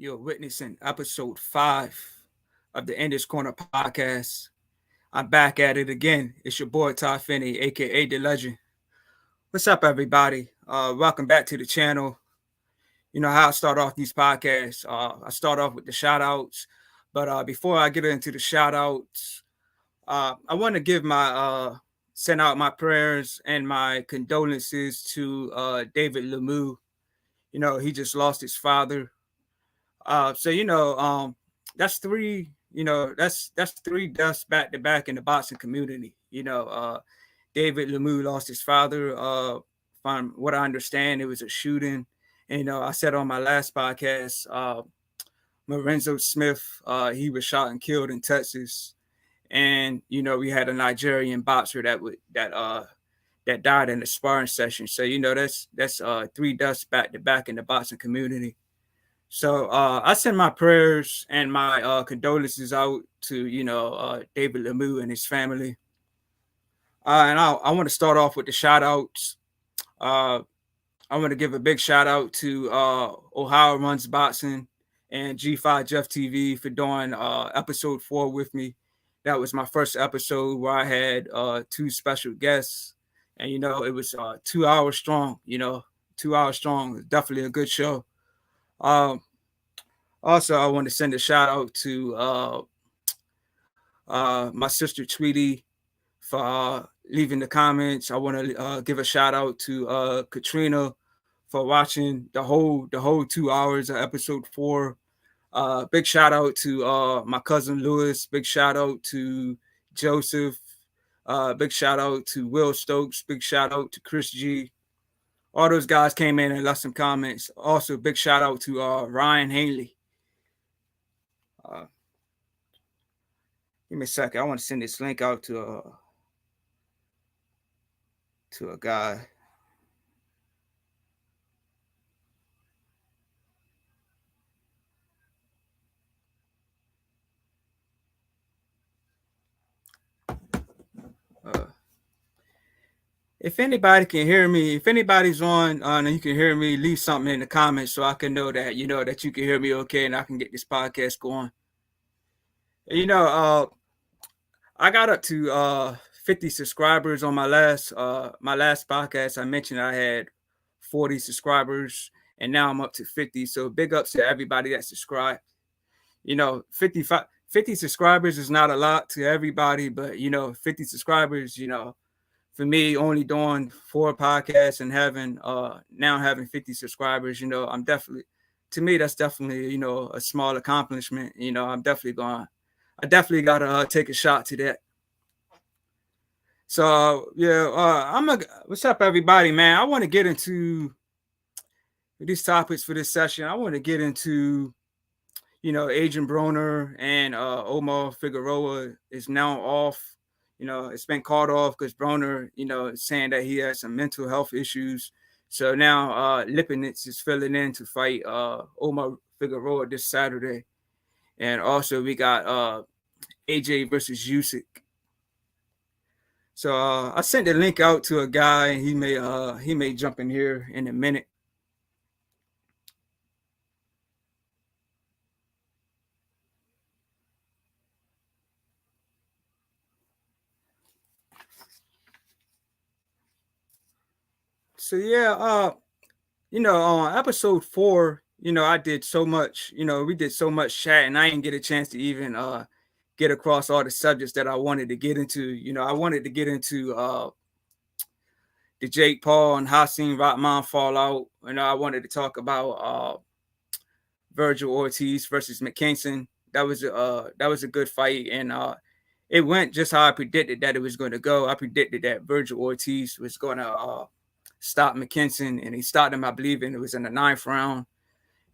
You're witnessing episode 5 of the Enders Corner podcast. I'm back at it again. It's your boy Ty Finney, aka The Legend. What's up, everybody? Welcome back to the channel. You know how I start off these podcasts. I start off with the shout outs. But before I get into the shout outs, I want to give send out my prayers and my condolences to David Lemieux. You know, he just lost his father. That's three. That's three deaths back to back in the boxing community. David Lemieux lost his father. From what I understand, it was a shooting. And I said on my last podcast, Lorenzo Smith, he was shot and killed in Texas, and we had a Nigerian boxer that died in the sparring session. So that's three deaths back to back in the boxing community. So I send my prayers and my condolences out to David Lemieux and his family. And I want to start off with the shout outs. I want to give a big shout out to Ohio Runs Boxing and G5 Jeff TV for doing episode 4 with me. That was my first episode where I had 2 special guests, and it was 2 hours strong. 2 hours strong. Definitely a good show. Also, I want to send a shout out to my sister Tweety for leaving the comments. I want to give a shout out to Katrina for watching the whole 2 hours of episode 4. Big shout out to my cousin Lewis. Big shout out to Joseph. Big shout out to Will Stokes. Big shout out to Chris G. All those guys came in and left some comments. Also, big shout out to Ryan Haley. Give me a second. I want to send this link out to a guy. If anybody can hear me, if anybody's on and you can hear me, leave something in the comments so I can know that that you can hear me okay, and I can get this podcast going. I got up to 50 subscribers on my last podcast. I mentioned I had 40 subscribers, and now I'm up to 50. So big ups to everybody that subscribed. 50 subscribers is not a lot to everybody, but 50 subscribers, for me, only doing 4 podcasts and now having 50 subscribers, I'm definitely, to me, that's definitely, a small accomplishment. I definitely got to take a shot to that. So, what's up, everybody, man? I want to get into these topics for this session. I want to get into, Adrien Broner and Omar Figueroa is now off. It's been called off because Broner, is saying that he has some mental health issues. So now Lipinets is filling in to fight Omar Figueroa this Saturday. And also we got AJ versus Usyk. So I sent the link out to a guy, and he may jump in here in a minute. So on episode 4, I did so much, we did so much chat, and I didn't get a chance to even get across all the subjects that I wanted to get into. I wanted to get into the Jake Paul and Hasim Rahman fallout. I wanted to talk about Virgil Ortiz versus McKinson. That was a good fight, and it went just how I predicted that it was going to go. I predicted that Virgil Ortiz was going to stop McKinson, and he stopped him, I believe, and it was in the 9th round.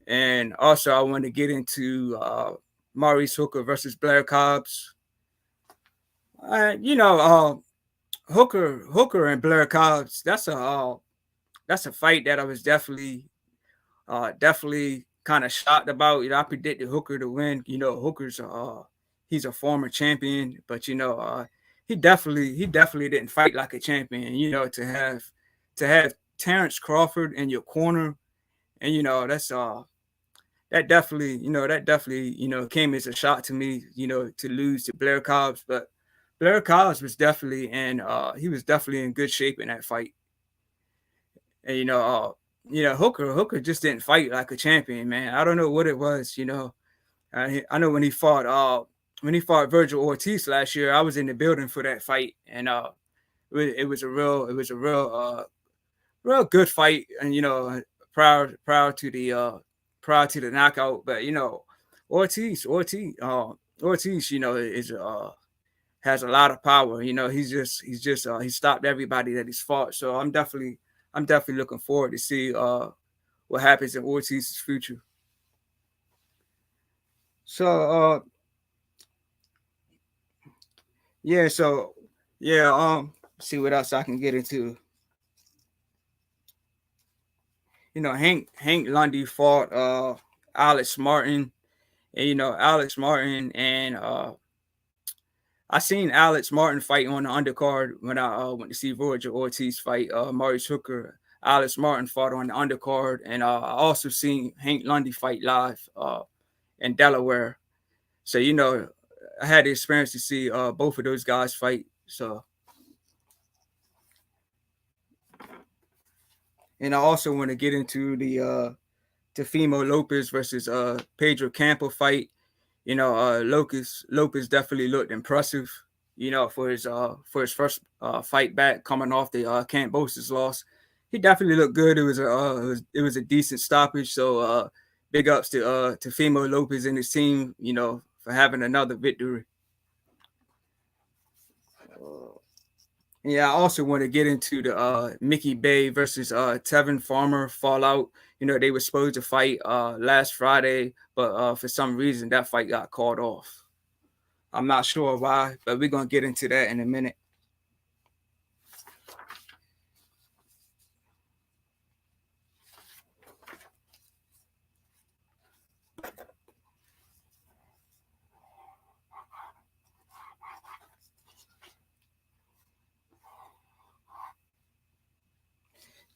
And also, I want to get into Maurice Hooker versus Blair Cobbs. Hooker and Blair Cobbs. That's a fight that I was definitely kind of shocked about. I predicted Hooker to win. Hooker's he's a former champion, but he definitely didn't fight like a champion. To have Terrence Crawford in your corner, and that's came as a shock to me, to lose to Blair Cobbs. But Blair Cobbs was definitely he was definitely in good shape in that fight. And Hooker just didn't fight like a champion, man. I don't know what it was. I know when he fought Virgil Ortiz last year, I was in the building for that fight, and it was a real good fight, and prior to the knockout. But Ortiz, is has a lot of power. He stopped everybody that he's fought. So I'm definitely looking forward to see what happens in Ortiz's future. So yeah, yeah, see what else I can get into. Hank Lundy fought Alex Martin, and Alex Martin and I seen Alex Martin fight on the undercard when I went to see Virgil Ortiz fight Maurice Hooker. Alex Martin fought on the undercard, and I also seen Hank Lundy fight live in Delaware. So I had the experience to see both of those guys fight. So, and I also want to get into the Teofimo Lopez versus Pedro Campo fight. Lopez definitely looked impressive. For his first fight back, coming off the Kambosos loss, he definitely looked good. It was a decent stoppage. So big ups to Teofimo Lopez and his team. For having another victory. Yeah, I also want to get into the Mickey Bay versus Tevin Farmer fallout. They were supposed to fight last Friday, but for some reason that fight got called off. I'm not sure why, but we're gonna get into that in a minute.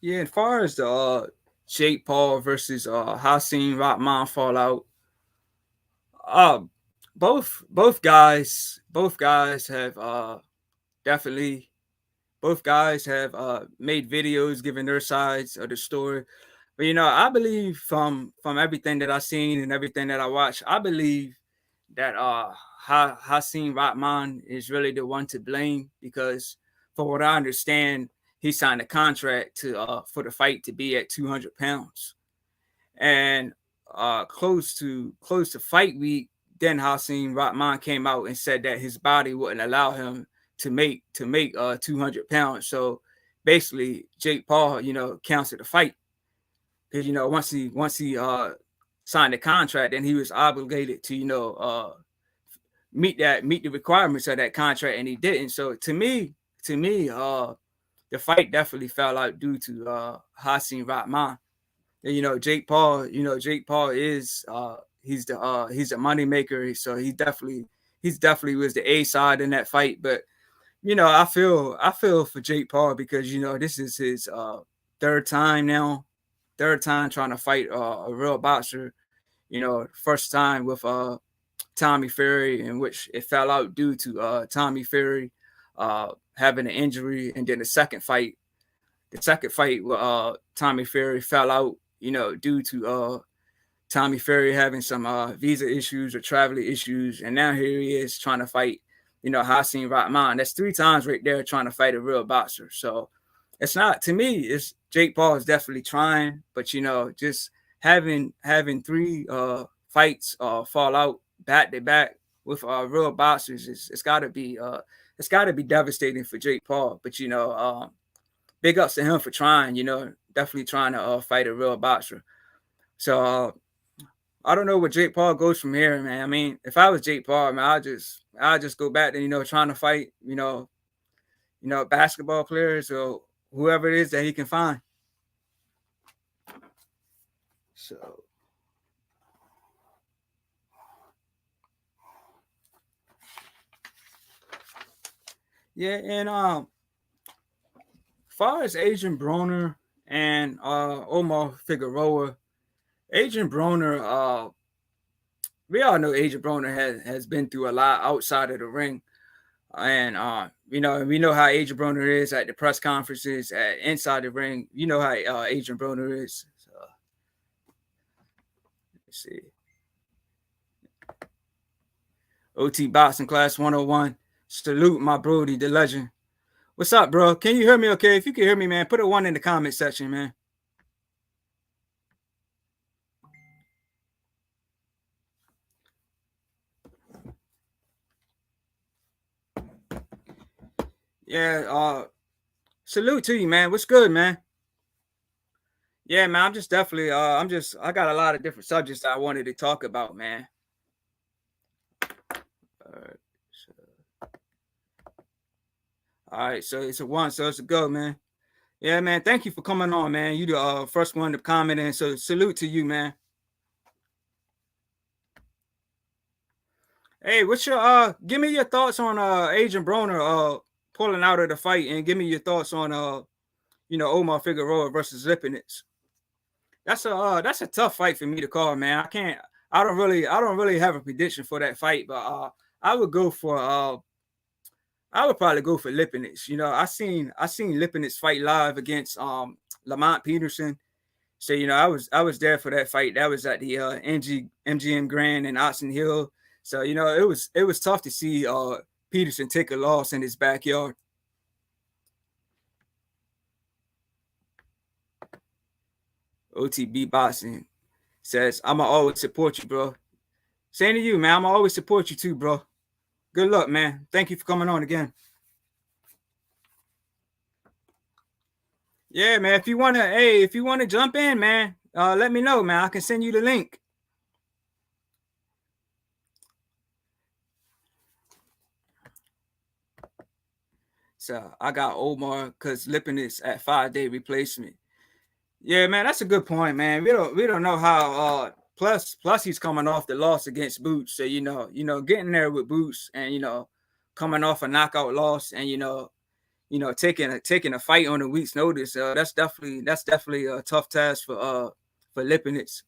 Yeah, as far as the Jake Paul versus Hasim Rahman fallout, uh, both guys have definitely both guys have made videos giving their sides of the story. But I believe from everything that I've seen and everything that I watched, I believe that Hasim Rahman is really the one to blame because, for what I understand, he signed a contract to for the fight to be at 200 pounds, and close to fight week, then Hasim Rahman came out and said that his body wouldn't allow him to make 200 pounds. So basically, Jake Paul, canceled the fight because once he signed the contract, then he was obligated to meet the requirements of that contract, and he didn't. So to me, the fight definitely fell out due to Hasim Rahman. And, Jake Paul is he's a money maker, so he's definitely was the A side in that fight. But I feel for Jake Paul because this is his third time now, third time trying to fight a real boxer. First time with Tommy Fury, in which it fell out due to Tommy Fury having an injury, and then the second fight with Tommy Fury fell out, due to Tommy Fury having some visa issues or travel issues, and now here he is trying to fight, Hasim Rahman. That's three times right there trying to fight a real boxer. So it's not, to me. It's Jake Paul is definitely trying, but just having three fights fall out back to back with real boxers it's got to be devastating for Jake Paul. But big ups to him for trying. Definitely trying to fight a real boxer. So I don't know where Jake Paul goes from here, man. I mean, if I was Jake Paul, man, I just go back to trying to fight basketball players or whoever it is that he can find. So yeah, and far as Adrien Broner and Omar Figueroa, Adrien Broner, we all know Adrien Broner has been through a lot outside of the ring. And we know how Adrien Broner is at the press conferences, inside the ring. You know how Adrien Broner is. So, let's see. OT Boxing Class 101. Salute my Brody, the legend. What's up, bro? Can you hear me okay? If you can hear me, man, put a 1 in the comment section, man. Yeah, salute to you, man. What's good, man? Yeah, man, I'm just definitely I got a lot of different subjects I wanted to talk about, man. All right, so it's a 1, so it's a go, man. Yeah, man, thank you for coming on, man. You the first one to comment in, so salute to you, man. Hey, what's your give me your thoughts on Adrien Broner pulling out of the fight, and give me your thoughts on Omar Figueroa versus Lipinets. That's a tough fight for me to call, man. I don't really have a prediction for that fight, but I would probably go for Lipinets. I seen Lipinets fight live against Lamont Peterson. So I was there for that fight. That was at the MGM Grand in Oxon Hill. So it was tough to see Peterson take a loss in his backyard. OTB Boxing says, I'ma always support you, bro. Same to you, man. I'ma always support you too, bro. Good luck, man. Thank you for coming on again. Yeah, man. If you wanna jump in, man, let me know, man. I can send you the link. So I got Omar because Lipinets at 5-day replacement. Yeah, man, that's a good point, man. We don't know how plus he's coming off the loss against Boots. So getting there with Boots and coming off a knockout loss and taking a fight on a week's notice. That's definitely a tough task for Lipinets.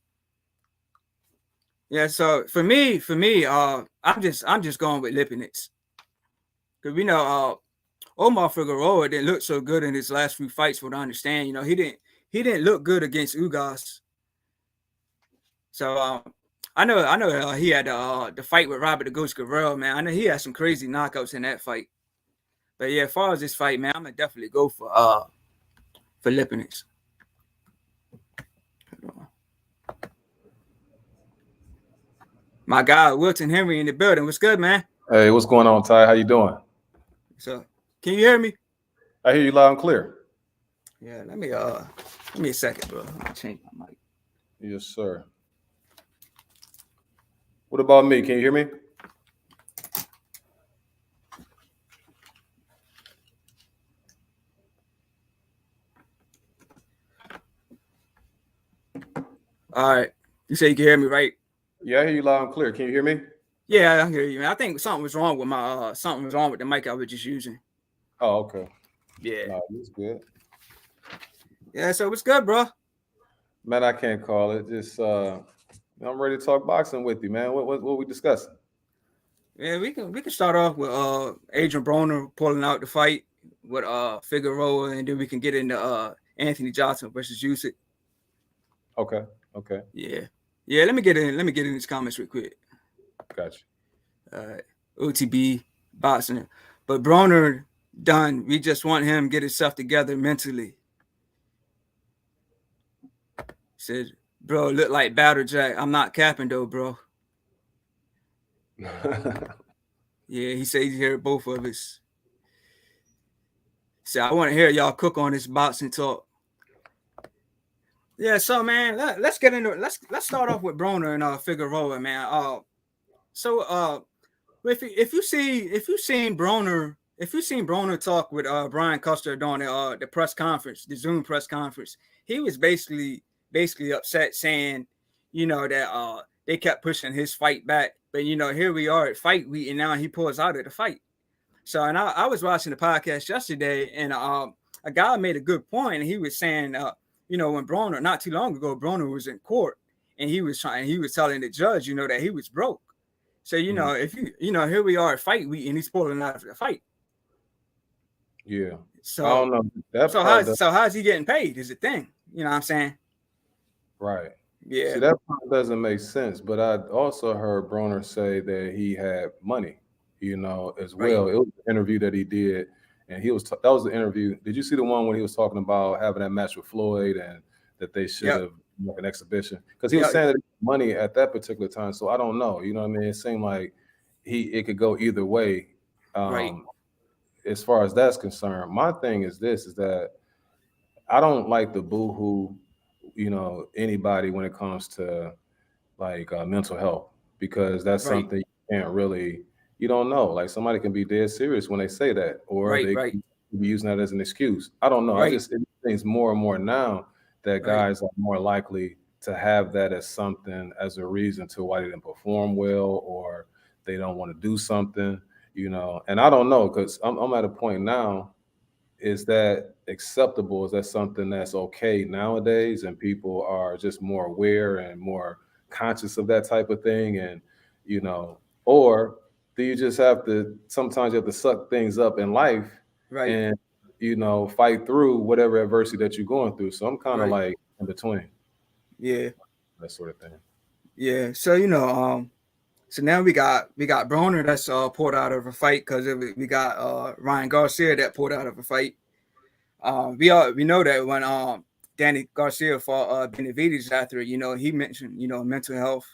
Yeah, so for me, I'm just going with Lipinets. Because we know Omar Figueroa didn't look so good in his last few fights, from what I understand. He didn't look good against Ugas. So I know he had the fight with Robert the Ghost Guerrero, man. I know he had some crazy knockouts in that fight. But yeah, as far as this fight, man, I'm gonna definitely go for Lipinets. My guy Wilton Henry in the building. What's good, man? Hey, what's going on, Ty? How you doing? So, can you hear me? I hear you loud and clear. Yeah, let me a second, bro. Let me change my mic. Yes, sir. What about me? Can you hear me? All right. You say you can hear me, right? Yeah, I hear you loud and clear. Can you hear me? Yeah, I hear you, man. I think something was wrong with the mic I was just using. Oh, okay. Yeah. No, it's good. Yeah, so what's good, bro? Man, I can't call it. Just I'm ready to talk boxing with you, man. What we discussing? Yeah, we can start off with Adrien Broner pulling out the fight with Figueroa, and then we can get into Anthony Johnson versus Usyk. Okay. Yeah. Let me get in these comments real quick. Gotcha. OTB Boxing, but Broner done. We just want him to get himself together mentally. Said, bro, look like Battle Jack. I'm not capping though, bro. Yeah, he said he heard both of us. So I want to hear y'all cook on this boxing talk. Yeah, so man, let's get into it. Let's start off with Broner and Figueroa, man. If you seen Broner talk with Brian Custer during the press conference, the Zoom press conference, he was basically upset, saying, that they kept pushing his fight back, but here we are at fight week, and now he pulls out of the fight. So, and I was watching the podcast yesterday, and a guy made a good point, and he was saying, when Broner, not too long ago, Broner was in court, and he was telling the judge, that he was broke. So Mhm. if here we are at fight week, and he's pulling out of the fight. Yeah. I So don't know. That so part, how's he getting paid? Is the thing. You know what I'm saying? right. See, Yeah. that part doesn't make sense. But I also heard Broner say that he had money, as Right. well. It was an interview that he did, and that was the interview. Did you see the one when he was talking about having that match with Floyd and that they should Yep. have like an exhibition? Because he was Yep. saying that he had money at that particular time. So I don't know. You know what I mean? It seemed like it could go either way. Right. Um, as far as that's concerned, my thing is this: is that I don't like the boohoo, anybody when it comes to like mental health because that's Right. something you can't really, you don't know. Like somebody can be dead serious when they say that, or Right. they Right. can be using that as an excuse. I don't know. Right. It seems more and more now that Right. guys are more likely to have that as something as a reason to why they didn't perform well or they don't want to do something, And I don't know because I'm at a point now, is that acceptable? Is that something that's okay nowadays? And people are just more aware and more conscious of that type of thing. And, or do you just have to, sometimes you have to suck things up in life Right. and, fight through whatever adversity that you're going through. So I'm kind of Right. like in between Yeah. that sort of thing. Yeah. So so now we got Broner that's pulled out of a fight because we got Ryan Garcia that pulled out of a fight. We know that when Danny Garcia fought Benavides after, he mentioned mental health.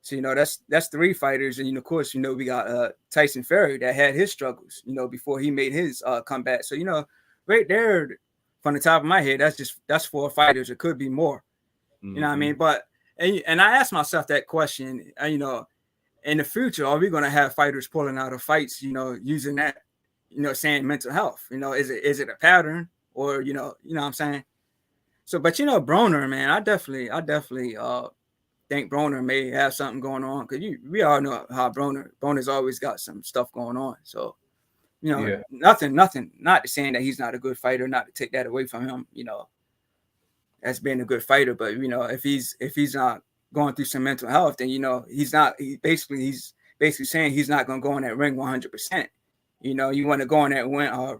So that's three fighters, and of course we got Tyson Fury that had his struggles, before he made his comeback. So right there, from the top of my head, that's four fighters. It could be more. You know what I Hmm. mean? But and I asked myself that question. In the future, are we going to have fighters pulling out of fights? Using that, saying mental health. Is it a pattern, or what I'm saying? So, but Broner, man, I definitely think Broner may have something going on because we all know how Broner's always got some stuff going on. So, Yeah. nothing, not to saying that he's not a good fighter, not to take that away from him, as being a good fighter. But if he's not going through some mental health, then he's not. He's basically saying he's not going to go in that ring 100%. You want to go in that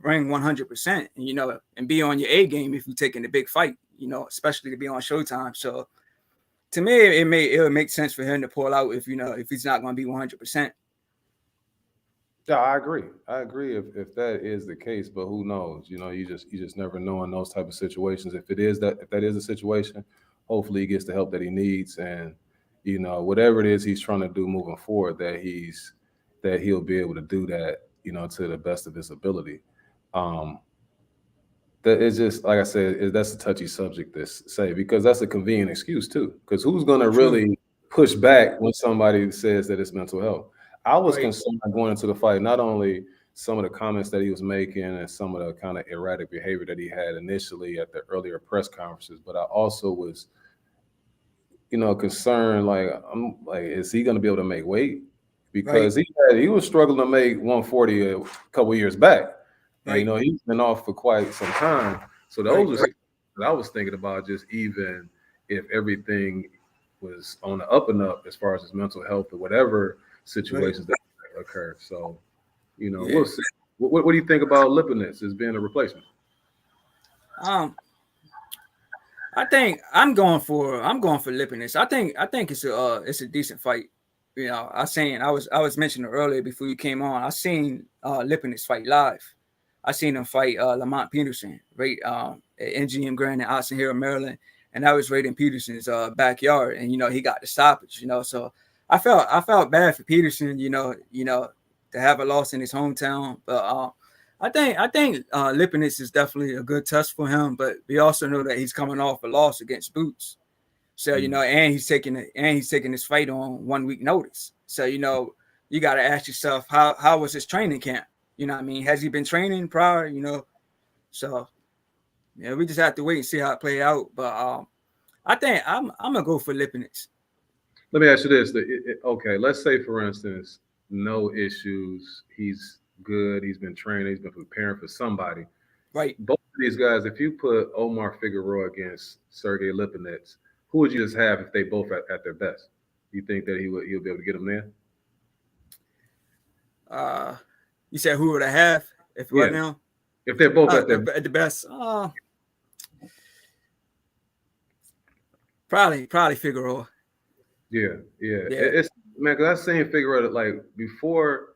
ring 100%, and be on your A game if you're taking a big fight. Especially to be on Showtime. So to me, it would make sense for him to pull out if he's not going to be 100%. Yeah, I agree. I agree if that is the case, but who knows? You just never know in those type of situations. If that is a situation, hopefully he gets the help that he needs, and whatever it is he's trying to do moving forward, that he'll be able to do that, to the best of his ability. Um, that is just like I said, that's a touchy subject to say because that's a convenient excuse too. Because who's going to True. really push back when somebody says that it's mental health? I was Right. concerned going into the fight, not only some of the comments that he was making and some of the kind of erratic behavior that he had initially at the earlier press conferences, but I also was, concerned like I'm like, is he going to be able to make weight? Right. Because he was struggling to make 140 a couple years back, and Right. he's been off for quite some time. So Right. those was Right. that I was thinking about, just even if everything was on the up and up as far as his mental health or whatever Right. situations that occur. So Yeah. we'll see. What do you think about Lipinets as being a replacement? Um. I think I'm going for Lipinets. I think it's a decent fight. I was mentioning earlier before you came on. I seen Lipinets fight live. I seen him fight Lamont Peterson right at NGM Grand in Austin here in Maryland, and that was right in Peterson's backyard. And he got the stoppage. So I felt bad for Peterson. To have a loss in his hometown, but I think Lipinets is definitely a good test for him, but we also know that he's coming off a loss against Boots. So Mm. and he's taking this fight on 1 week notice. So you got to ask yourself how was his training camp? You know what I mean? Has he been training prior? So we just have to wait and see how it play out. But I think I'm gonna go for Lipinets. Let me ask you this: okay, let's say for instance, no issues. He's good. He's been training. He's been preparing for somebody. Right. Both of these guys, if you put Omar Figueroa against Sergey Lipinets, who would you just have if they both at their best? You think that he'll be able to get them there? You said who would I have if what Yeah, now? if they're both at their At the best. Probably Figueroa. yeah. Yeah. It's man, because I seen Figueroa like before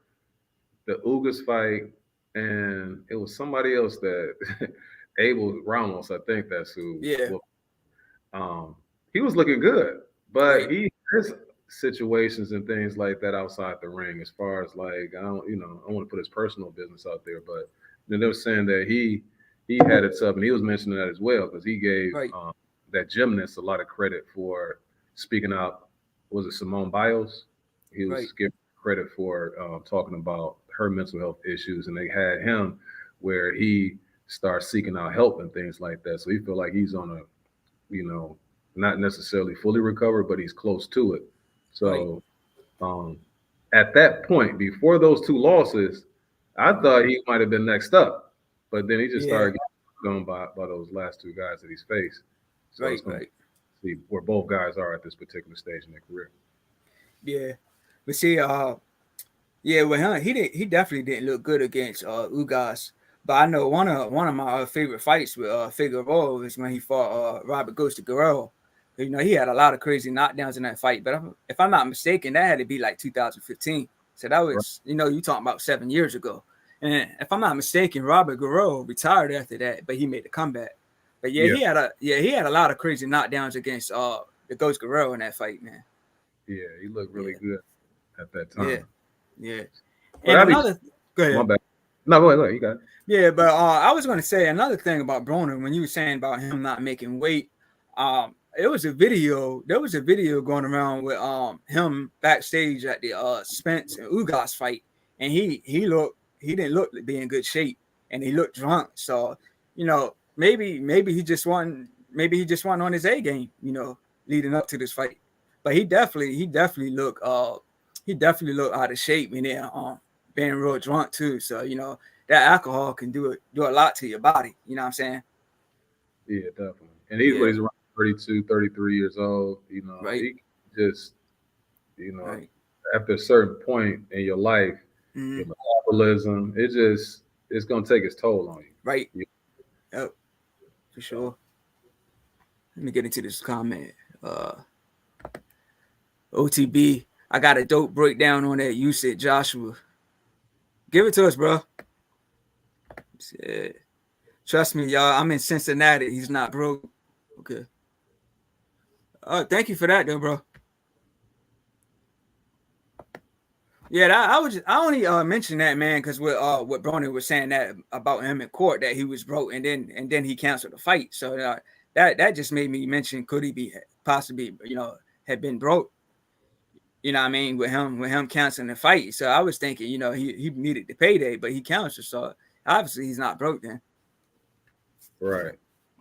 the Ugas fight, and it was somebody else that Abel Ramos, I think that's who. Yeah. He was looking good, but Right. he has situations and things like that outside the ring. As far as like, I don't, I don't want to put his personal business out there, but then they were saying that he had it tough, and he was mentioning that as well because he gave Right. that gymnast a lot of credit for speaking out. Was it Simone Biles? He was Right. giving credit for talking about her mental health issues, and they had him where he starts seeking out help and things like that. So he feel like he's on a, not necessarily fully recovered, but he's close to it. So at that point, before those two losses, I thought he might have been next up, but then he just started getting done by those last two guys that he's faced. So it's going to see where both guys are at this particular stage in their career. Yeah, but see, with him, he definitely didn't look good against Ugas. But I know one of my favorite fights with Figueroa was when he fought Robert Goes to Guerrero. He had a lot of crazy knockdowns in that fight. But if I'm not mistaken, that had to be like 2015. So that was, you talking about 7 years ago. And if I'm not mistaken, Robert Guerrero retired after that, but he made the comeback. But he had a lot of crazy knockdowns against the Ghost Guerrero in that fight, man. Yeah, he looked really good at that time. Yeah. And another, go ahead. My bad. No, go ahead. You got it. Yeah, but I was going to say another thing about Broner when you were saying about him not making weight. There was a video going around with him backstage at the Spence and Ugas fight, and he didn't look to be in good shape, and he looked drunk. So maybe he just wasn't on his A game, leading up to this fight. But he definitely looked out of shape and then being real drunk too. So that alcohol can do a lot to your body. You know what I'm saying? Yeah, definitely. And he's around 32, 33 years old. Right. He just, after a certain point in your life, your metabolism, it's gonna take its toll on you. Right. Yep. For sure. Let me get into this comment. OTB, I got a dope breakdown on that. You said Joshua. Give it to us, bro. Trust me, y'all. I'm in Cincinnati. He's not broke. Okay. Thank you for that, though, bro. Yeah, I only mentioned that, man, because what Broner was saying that about him in court that he was broke and then he canceled the fight. So that just made me mention could he be possibly had been broke. You know what I mean, with him canceling the fight. So I was thinking, he needed the payday, but he canceled. So obviously he's not broke then. Right.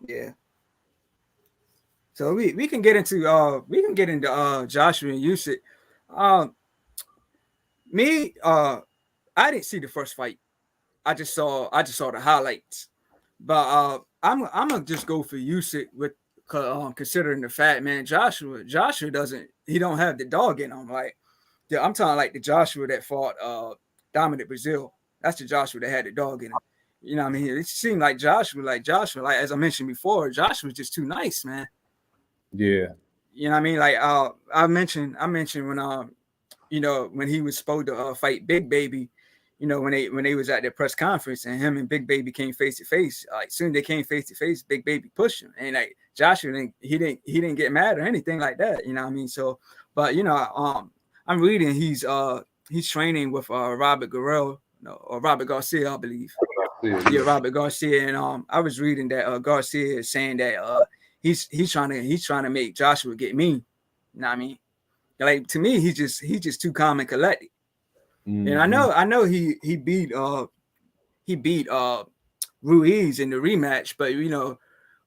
Yeah. So we can get into Joshua and Usyk. I didn't see the first fight. I just saw the highlights. But I'm gonna just go for Usyk with considering the fact, man, Joshua don't have the dog in him. Like I'm talking like the Joshua that fought Dominic Brazil. That's the Joshua that had the dog in him. You know what I mean? It seemed like Joshua, as I mentioned before, Joshua was just too nice, man. Yeah. You know what I mean? Like I mentioned when when he was supposed to fight Big Baby, when they was at their press conference and him and Big Baby came face to face. Like soon they came face to face, Big Baby pushed him, and like Joshua didn't get mad or anything like that. You know what I mean? So, but I'm reading he's training with Robert Guerrero or Robert Garcia, I believe. Yeah, Robert Garcia, and I was reading that Garcia is saying that he's trying to make Joshua get mean. You know what I mean? Like to me, he's just too calm and collected. Mm-hmm. And I know he beat Ruiz in the rematch, but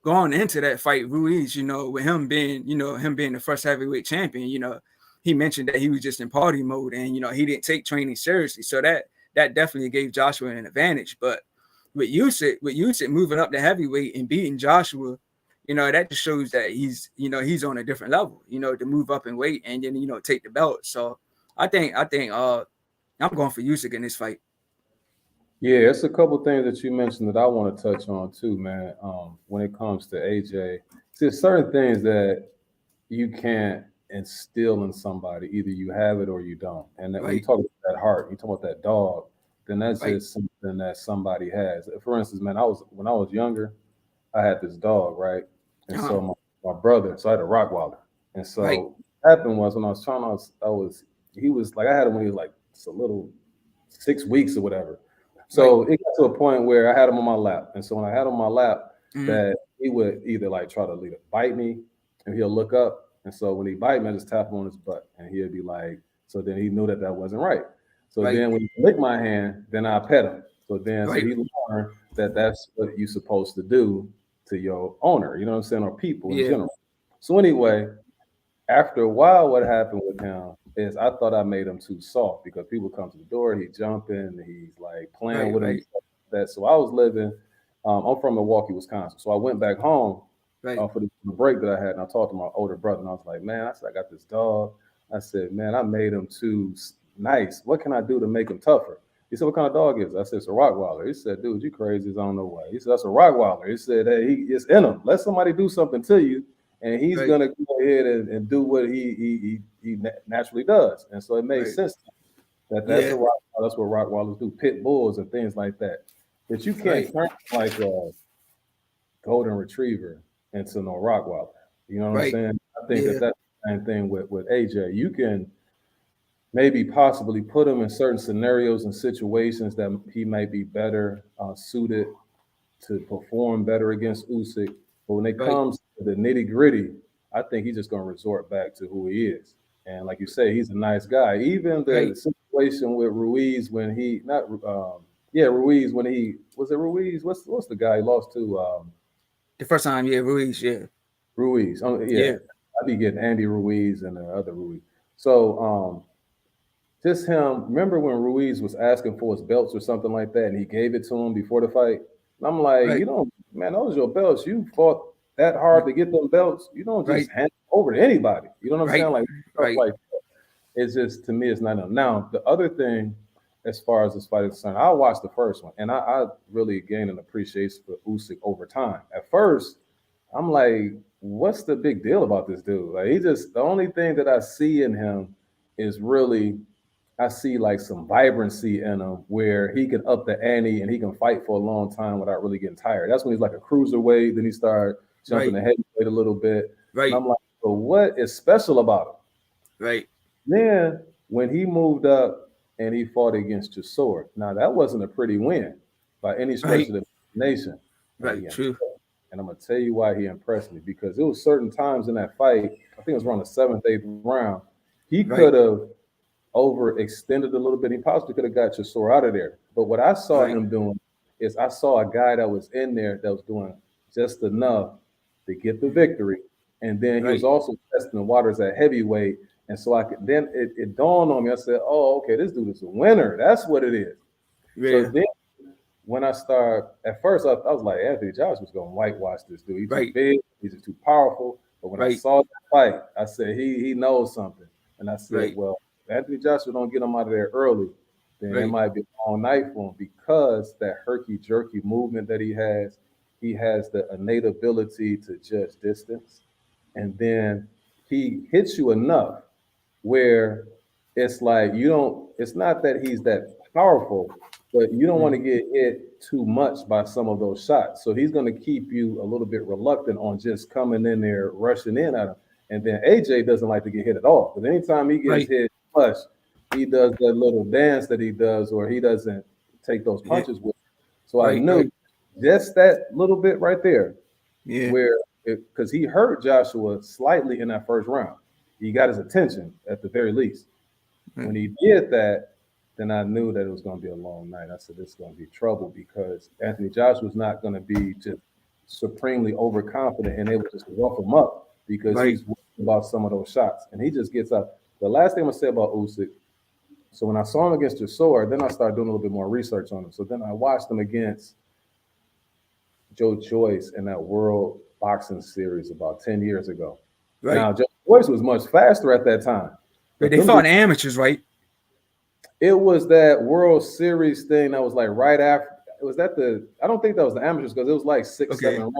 going into that fight, Ruiz, with him being the first heavyweight champion, he mentioned that he was just in party mode and he didn't take training seriously. So that definitely gave Joshua an advantage. But with Usyk moving up to heavyweight and beating Joshua, that just shows that he's on a different level, to move up in weight and then, take the belt. So I think I'm going for Usyk in this fight. Yeah, it's a couple things that you mentioned that I want to touch on too, man. When it comes to AJ, there's certain things that you can't instill in somebody. Either you have it or you don't. And that when you Right, talk about that heart, you talk about that dog, then that's right, just something that somebody has. For instance, man, when I was younger, I had this dog, right? And uh-huh, so my brother, so I had a Rottweiler. And right, so what happened was when I was trying, he was like, I had him when he was like just a little 6 weeks or whatever. right, So it got to a point where I had him on my lap. And so when I had him on my lap, mm-hmm, that he would either like try to bite me and he'll look up. And so when he bite me, I just tap him on his butt and he'll be like, so then he knew that that wasn't right. So right, then when he licked my hand, then I pet him. So right, he learned that that's what you're supposed to do to your owner, you know what I'm saying, or people in yeah, general. So anyway, after a while, what happened with him is I thought I made him too soft because people come to the door, he jumping, he's like playing right, with him and right, stuff like that. So I was living, I'm from Milwaukee, Wisconsin. So I went back home right, for the break that I had, and I talked to my older brother, and I was like, man, I said, I got this dog. I said, man, I made him too nice. What can I do to make him tougher? He said, what kind of dog is it? I said, it's a Rottweiler. He said, dude, you crazy. There's on no way. He said, that's a Rottweiler. He said, hey, it's in him. Let somebody do something to you, and he's right, gonna go ahead and do what he naturally does. And so it made right, sense that that's a yeah, Rottweiler. That's what Rottweilers do, pit bulls and things like that. But you can't right, turn like a golden retriever into no Rottweiler. You know what I'm right, saying? I think that yeah, that's the same thing with AJ. You can maybe possibly put him in certain scenarios and situations that he might be better suited to perform better against Usyk. But when it right, comes to the nitty gritty, I think he's just going to resort back to who he is. And like you say, he's a nice guy. Even the right. situation with Ruiz when he not yeah Ruiz when he was it Ruiz what's the guy he lost to The first time, yeah, Ruiz, yeah, Ruiz. Oh, yeah, yeah, I be getting Andy Ruiz and the other Ruiz. So just him. Remember when Ruiz was asking for his belts or something like that, and he gave it to him before the fight? And I'm like, right, you don't, man, those are your belts. You fought that hard to get them belts. You don't right, just hand it over to anybody. You know what I'm right, saying? Like stuff right, like that. It's just to me, it's not enough. Now the other thing, as far as this fight is concerned, I watched the first one, and I really gained an appreciation for Usyk over time. At first, I'm like, what's the big deal about this dude? Like he just the only thing that I see in him is really I see like some vibrancy in him where he can up the ante and he can fight for a long time without really getting tired. That's when he's like a cruiserweight. Then he started jumping right, the heavyweight a little bit. And right, I'm like, so what is special about him? right, Then when he moved up and he fought against Chisora, now that wasn't a pretty win by any stretch right, of the imagination. And right, true, and I'm gonna tell you why he impressed me because there was certain times in that fight, I think it was around the seventh, eighth round, he could right, have overextended a little bit. He possibly could have got Chisora out of there. But what I saw right, him doing is I saw a guy that was in there that was doing just enough to get the victory. And then he was right, also testing the waters at heavyweight. And so I could then it dawned on me. I said, oh, okay, this dude is a winner. That's what it is. So yeah, then when I started, at first I was like, Anthony Josh was going to whitewash this dude. He's too right, big. He's just too powerful. But when I right, saw that fight, I said, he knows something. And I said, right, well, if Anthony Joshua don't get him out of there early, then it right, might be a long night for him because that herky jerky movement that he has the innate ability to judge distance. And then he hits you enough where it's like you don't, it's not that he's that powerful, but you don't want to mm, get hit too much by some of those shots. So he's going to keep you a little bit reluctant on just coming in there, rushing in at him. And then AJ doesn't like to get hit at all. But anytime he gets right, hit flush, he does that little dance that he does, or he doesn't take those yeah, punches with. So I right, knew right, just that little bit right there yeah, where because he hurt Joshua slightly in that first round. He got his attention at the very least. right, When he did that, then I knew that it was going to be a long night. I said, this is going to be trouble because Anthony Joshua was not going to be just supremely overconfident and able to just rough him up because right, he's worried about some of those shots. And he just gets up. The last thing I'm going to say about Usyk, so when I saw him against Chisora, then I started doing a little bit more research on him. So then I watched him against Joe Joyce in that world boxing series about 10 years ago. Right. Now, Joe Joyce was much faster at that time. But But they fought in amateurs, right? it was that World Series thing that was like right after. It was that the. I don't think that was the amateurs because it was like six, Okay. 7 rounds.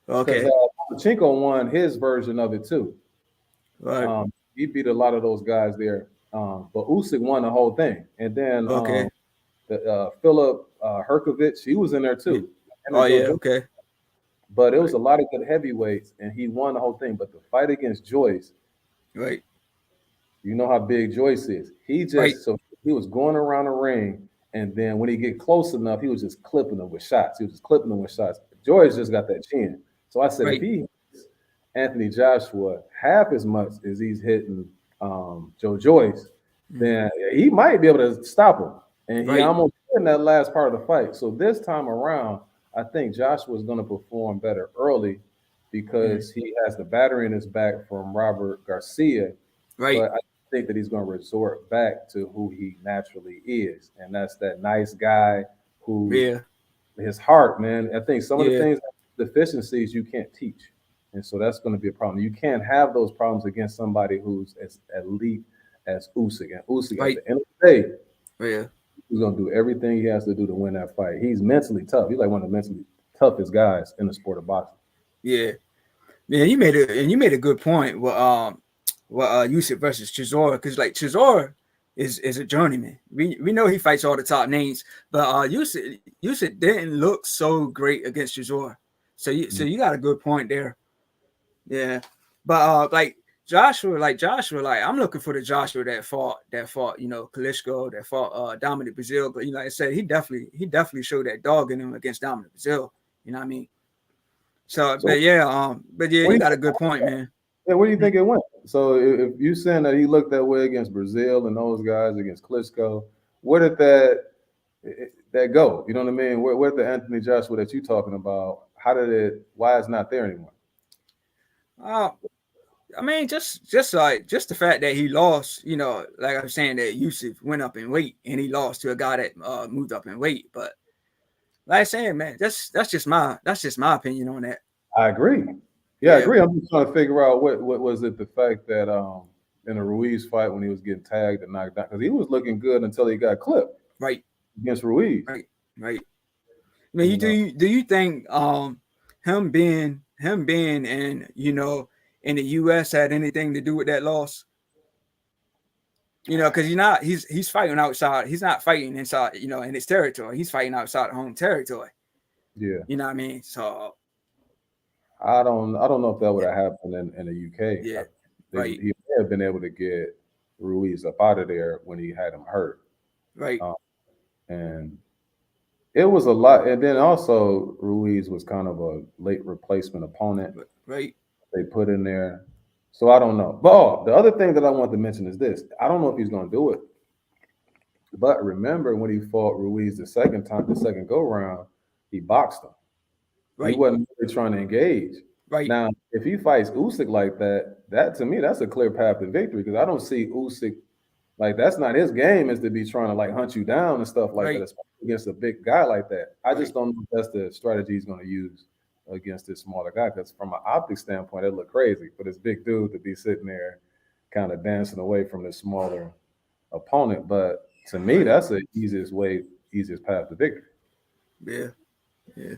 Because Okay. Pachinko won his version of it too. Right. He beat a lot of those guys there. But Usyk won the whole thing, and then Okay. Philip Herkovich, he was in there Yeah. too. And Oh then yeah. Joe, Okay. but it was Right. a lot of good heavyweights, and he won the whole thing. But the fight against Joyce, Right. you know how big Joyce is. Right. He was going around the ring, and then when he get close enough, he was just clipping them with shots. He was just clipping them with shots. Joyce just got that chin. So I said, if Right. he hits Anthony Joshua half as much as he's hitting Joe Joyce, Mm. then he might be able to stop him. And he Right. almost did in that last part of the fight. So this time around, I think Joshua is going to perform better early Mm. because he has the battery in his back from Robert Garcia. Right. But I think that he's going to resort back to who he naturally is, and that's that nice guy who Yeah. his heart, man. I think some of the Yeah. things, deficiencies, you can't teach, and so that's going to be a problem. You can't have those problems against somebody who's as elite as Usyk. And Usyk, at Right. the end of the day, Yeah. he's going to do everything he has to do to win that fight. He's mentally tough. He's like one of the mentally toughest guys in the sport of boxing. Yeah. Yeah. You made a good point. Well, Usyk versus Chisora, because like Chisora is a journeyman. We know he fights all the top names, but Usyk didn't look so great against Chisora. So you got a good point there. Yeah, but Joshua, like I'm looking for the Joshua that fought Klitschko, that fought Dominic Brazil. But like I said, he definitely showed that dog in him against Dominic Brazil. You know what I mean? So, So, but yeah, what do you you got a good point, man. Yeah, where do you think it went? So if you saying that he looked that way against Brazil and those guys against Klitschko, where did that go? You know what I mean? Where the Anthony Joshua that you talking about? How did it? Why it's not there anymore? Uh, I mean, just the fact that he lost, like I'm saying that Yusuf went up in weight and he lost to a guy that moved up in weight. But like I said, man, that's just my opinion on that. I agree. Yeah, I Yeah, agree. I'm just trying to figure out what was it, the fact that in the Ruiz fight when he was getting tagged and knocked down, because he was looking good until he got clipped right, against Ruiz. right, right. I mean, You know, do you think him being in the U.S. had anything to do with that loss? Because he's fighting outside. He's not fighting inside. In his territory. He's fighting outside home territory. yeah. You know what I mean? So I don't know if that would yeah, have happened in the UK. yeah, right, He may have been able to get Ruiz up out of there when he had him hurt, right, um, and it was a lot. And then also Ruiz was kind of a late replacement opponent right. they put in there. So I don't know. But the other thing that I want to mention is this: I don't know if he's going to do it, but remember when he fought Ruiz the second time, the second go round, he boxed him. He Right, wasn't really trying to engage. right, Now, if he fights Usyk like that, that to me, that's a clear path to victory because I don't see Usyk like that's not his game is to be trying to like hunt you down and stuff like that, right, especially against a big guy like that. I just right, don't know if that's the strategy he's going to use against this smaller guy because from an optic standpoint, it looked crazy for this big dude to be sitting there kind of dancing away from this smaller opponent. But to me, right. that's the easiest path to victory. Yeah, yeah.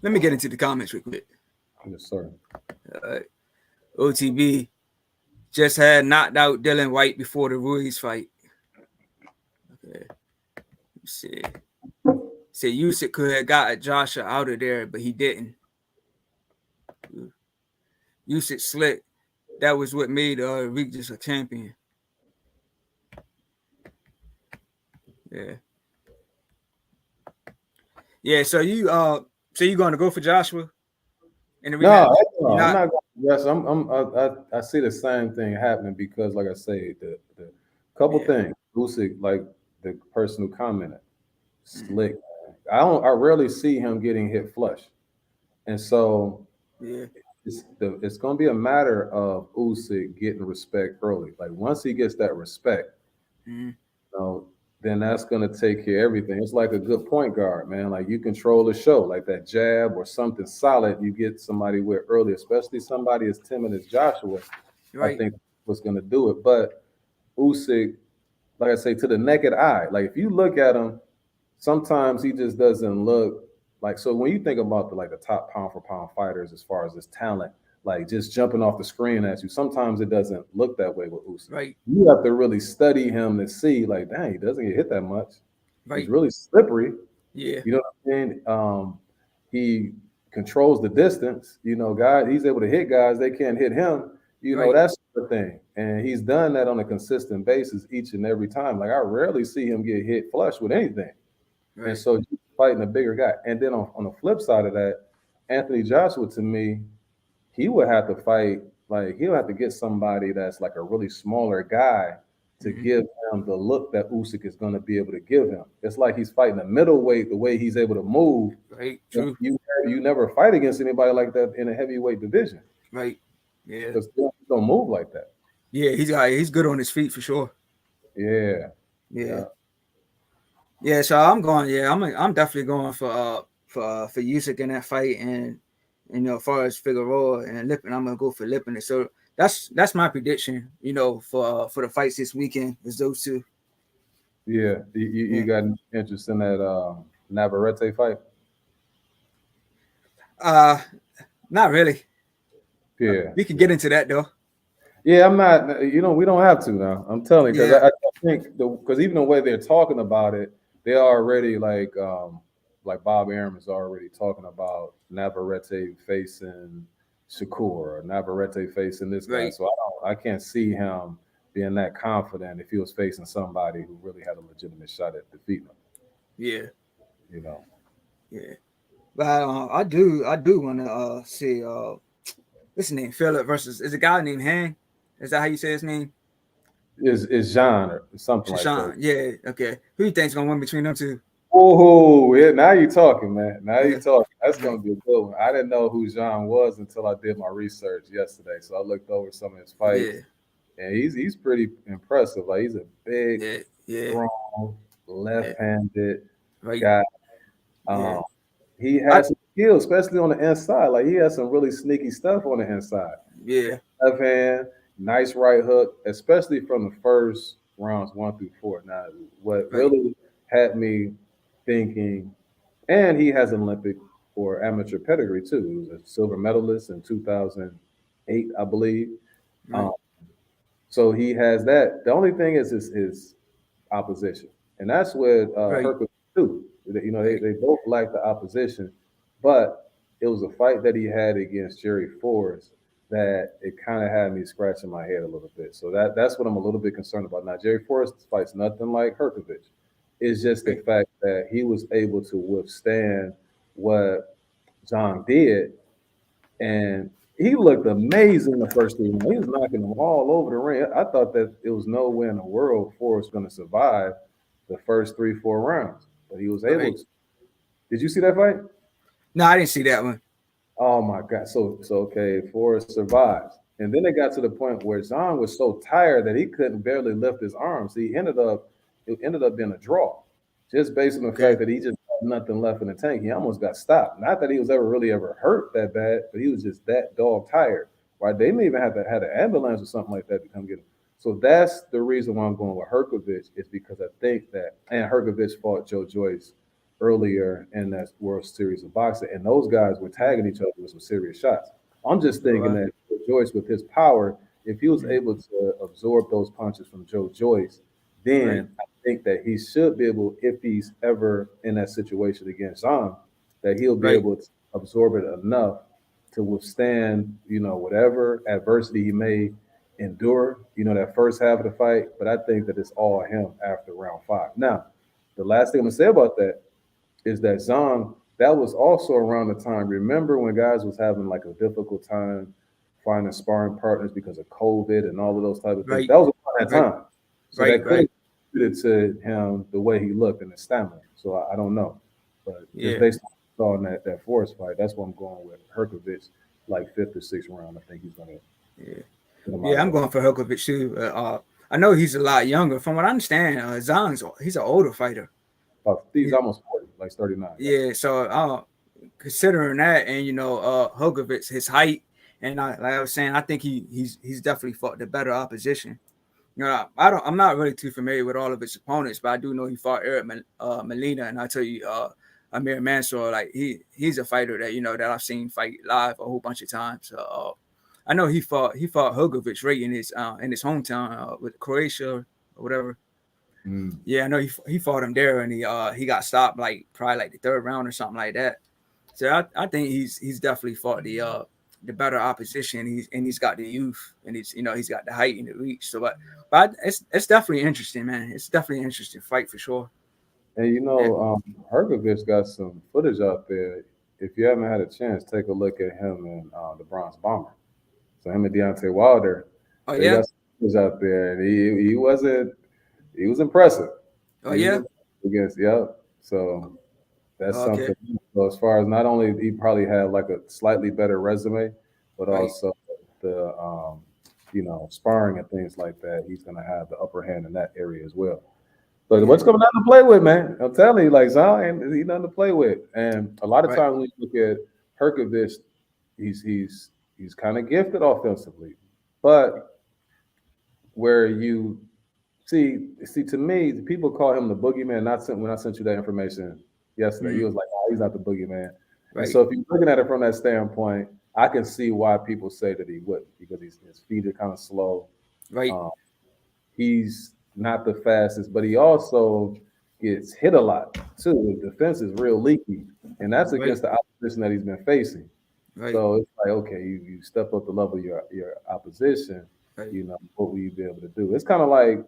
Let me get into the comments real quick. Yes, sir. Uh, OTB just had knocked out Dylan White before the Ruiz fight. Okay, let's see. Say Usyk could have got Joshua out of there, but he didn't. Usyk slick. That was what made Regis a champion. Yeah, yeah. So you going to go for Joshua in the No, rematch? no, You're I'm not. not. Yes, I see the same thing happening because, like I say, the couple Yeah. things. Usyk, like the person who commented, Mm-hmm. slick. I rarely see him getting hit flush, and so Yeah. it's going to be a matter of Usyk getting respect early. Like once he gets that respect, Mm-hmm. you know, then that's gonna take care of everything. It's like a good point guard, man. Like you control the show, like that jab or something solid. You get somebody with early, especially somebody as timid as Joshua. I Right. think was gonna do it. But Usyk, like I say, to the naked eye, like if you look at him, sometimes he just doesn't look like. So when you think about the top pound for pound fighters as far as his talent, like just jumping off the screen at you, sometimes it doesn't look that way with Usyk. Right. You have to really study him to see, like, dang, he doesn't get hit that much. He's Right. really slippery. Yeah. You know what I mean? He controls the distance. Guys, he's able to hit guys. They can't hit him. Right. That's the thing. And he's done that on a consistent basis each and every time. Like I rarely see him get hit flush with anything. And Right. so you're fighting a bigger guy. And then on the flip side of that, Anthony Joshua, to me, he would have to fight, like he'll have to get somebody that's like a really smaller guy to Hmm. give him the look that Usyk is going to be able to give him. It's like he's fighting a middleweight, the way he's able to move. Right. True. You never fight against anybody like that in a heavyweight division Right. Yeah. because they don't move like that. Yeah. He's good on his feet for sure. Yeah, Yeah. yeah, Yeah. So I'm going. Yeah. I'm definitely going for Usyk in that fight, and as far as Figueroa and Lipin, I'm gonna go for Lipin. So that's my prediction. For the fights this weekend is those two. yeah. You Yeah. got interest in that Navarrete fight? Uh, Not really. Yeah, We can get into that though. yeah. I'm not. We don't have to now. I'm telling you because Yeah. I think because even the way they're talking about it, they're already like Bob Arum is already talking about Navarrete facing Shakur or Navarrete facing this guy. Right. So I can't see him being that confident if he was facing somebody who really had a legitimate shot at defeating him. Yeah. You know, Yeah. But I do want to see what's his name, Philip versus, is a guy named Hang. Is that how you say his name? is Jean or something like that. Shashan. Yeah. Okay. Who you think's gonna win between them two? Oh, yeah, now you're talking, man. Now you're Yeah. talking. That's Right. gonna be a good one. I didn't know who Jean was until I did my research yesterday. So I looked over some of his fights, Yeah. and he's pretty impressive. Like he's a big, Yeah. Yeah. strong, Yeah. left-handed Right. guy. Yeah. Um, he I has some skills, especially on the inside. Like he has some really sneaky stuff on the inside. Yeah. Left hand, nice right hook, especially from the first rounds 1 through 4. Now, what Right. really had me thinking, and he has Olympic or amateur pedigree too. He was a silver medalist in 2008, I believe. Um, Right. so he has that. The only thing is his opposition, and that's what Right. Hercules do. Right. They both lack the opposition, but it was a fight that he had against Jerry Forrest that it kind of had me scratching my head a little bit. So that's what I'm a little bit concerned about. Now Jerry Forrest fights nothing like Herkovich. It's just the Right. fact that he was able to withstand what John did, and he looked amazing the first 3 rounds. He was knocking them all over the ring. I thought that it was no way in the world Forrest was going to survive the first 3, 4 rounds, but he was able Right. to. Did you see that fight? No, I didn't see that one. Oh my God! So okay, Forrest survives, and then it got to the point where Zahn was so tired that he couldn't barely lift his arms. It ended up being a draw, just based on the Okay. fact that he just had nothing left in the tank. He almost got stopped. Not that he was ever hurt that bad, but he was just that dog tired. Right? They may even have to had an ambulance or something like that to come get him. So that's the reason why I'm going with Herkovich is because I think that, and Herkovich fought Joe Joyce earlier in that World Series of Boxing, and those guys were Mm. tagging each other with some serious shots. I'm just Oh, thinking that Joyce, with his power, if he was mm. able to absorb those punches from Joe Joyce, Right. then I think that he should be able, if he's ever in that situation against Zhang, that he'll be Right. able to absorb it enough to withstand, whatever adversity he may endure, that first half of the fight. But I think that it's all him after round 5. Now, the last thing I'm gonna say about that is that Zong, that was also around the time. Remember when guys was having like a difficult time finding sparring partners because of COVID and all of those type of things? Right. That was around that Right. time. So Right. that could Right. have contributed to him the way he looked and his stamina. So I don't know. But just Yeah. based on that Forrest fight, that's what I'm going with. Herkovich, like 5th or 6th round. I think he's gonna Yeah. get him out Yeah. of I'm there. going for Helkovic too. I know he's a lot younger. From what I understand, he's an older fighter. He's almost 40, like 39. Yeah. Yeah, so considering that, and Hogovich, his height, and like I was saying, I think he's definitely fought the better opposition. I'm not really too familiar with all of his opponents, but I do know he fought Eric Molina, and I tell you, Amir Mansour, like he's a fighter that that I've seen fight live a whole bunch of times. I know he fought Hogovich right in his hometown with Croatia or whatever. Mm. Yeah, I know he fought him there, and he got stopped like probably like the third round or something like that. So I think he's definitely fought the better opposition. He's got the youth, and he's got the height and the reach. So but it's definitely interesting, man. It's definitely an interesting fight for sure. And Yeah. Hergovich got some footage out there. If you haven't had a chance, take a look at him and the Bronze Bomber. So him and Deontay Wilder, Oh they yeah. got some footage out there, and he was impressive. Oh He was yeah. impressive against, yep. So that's Okay. something. So as far as not only he probably had like a slightly better resume, but Right. also the sparring and things like that, he's gonna have the upper hand in that area as well. But Yeah. what's coming down to play with, man? I'm telling you, like Zion, he nothing to play with. And a lot of Right. times when you look at Herkovich, he's kind of gifted offensively, but where you see to me, people call him the boogeyman. Not sent when I sent you that information yesterday. Mm, You was like, oh, he's not the boogeyman. And right. so if you're looking at it from that standpoint, I can see why people say that he wouldn't because his feet are kind of slow. Right. Um, he's not the fastest, but he also gets hit a lot too. The defense is real leaky, and that's Right. against the opposition that he's been facing. Right. So it's like, okay, you step up the level of your opposition. Right. What will you be able to do? It's kind of like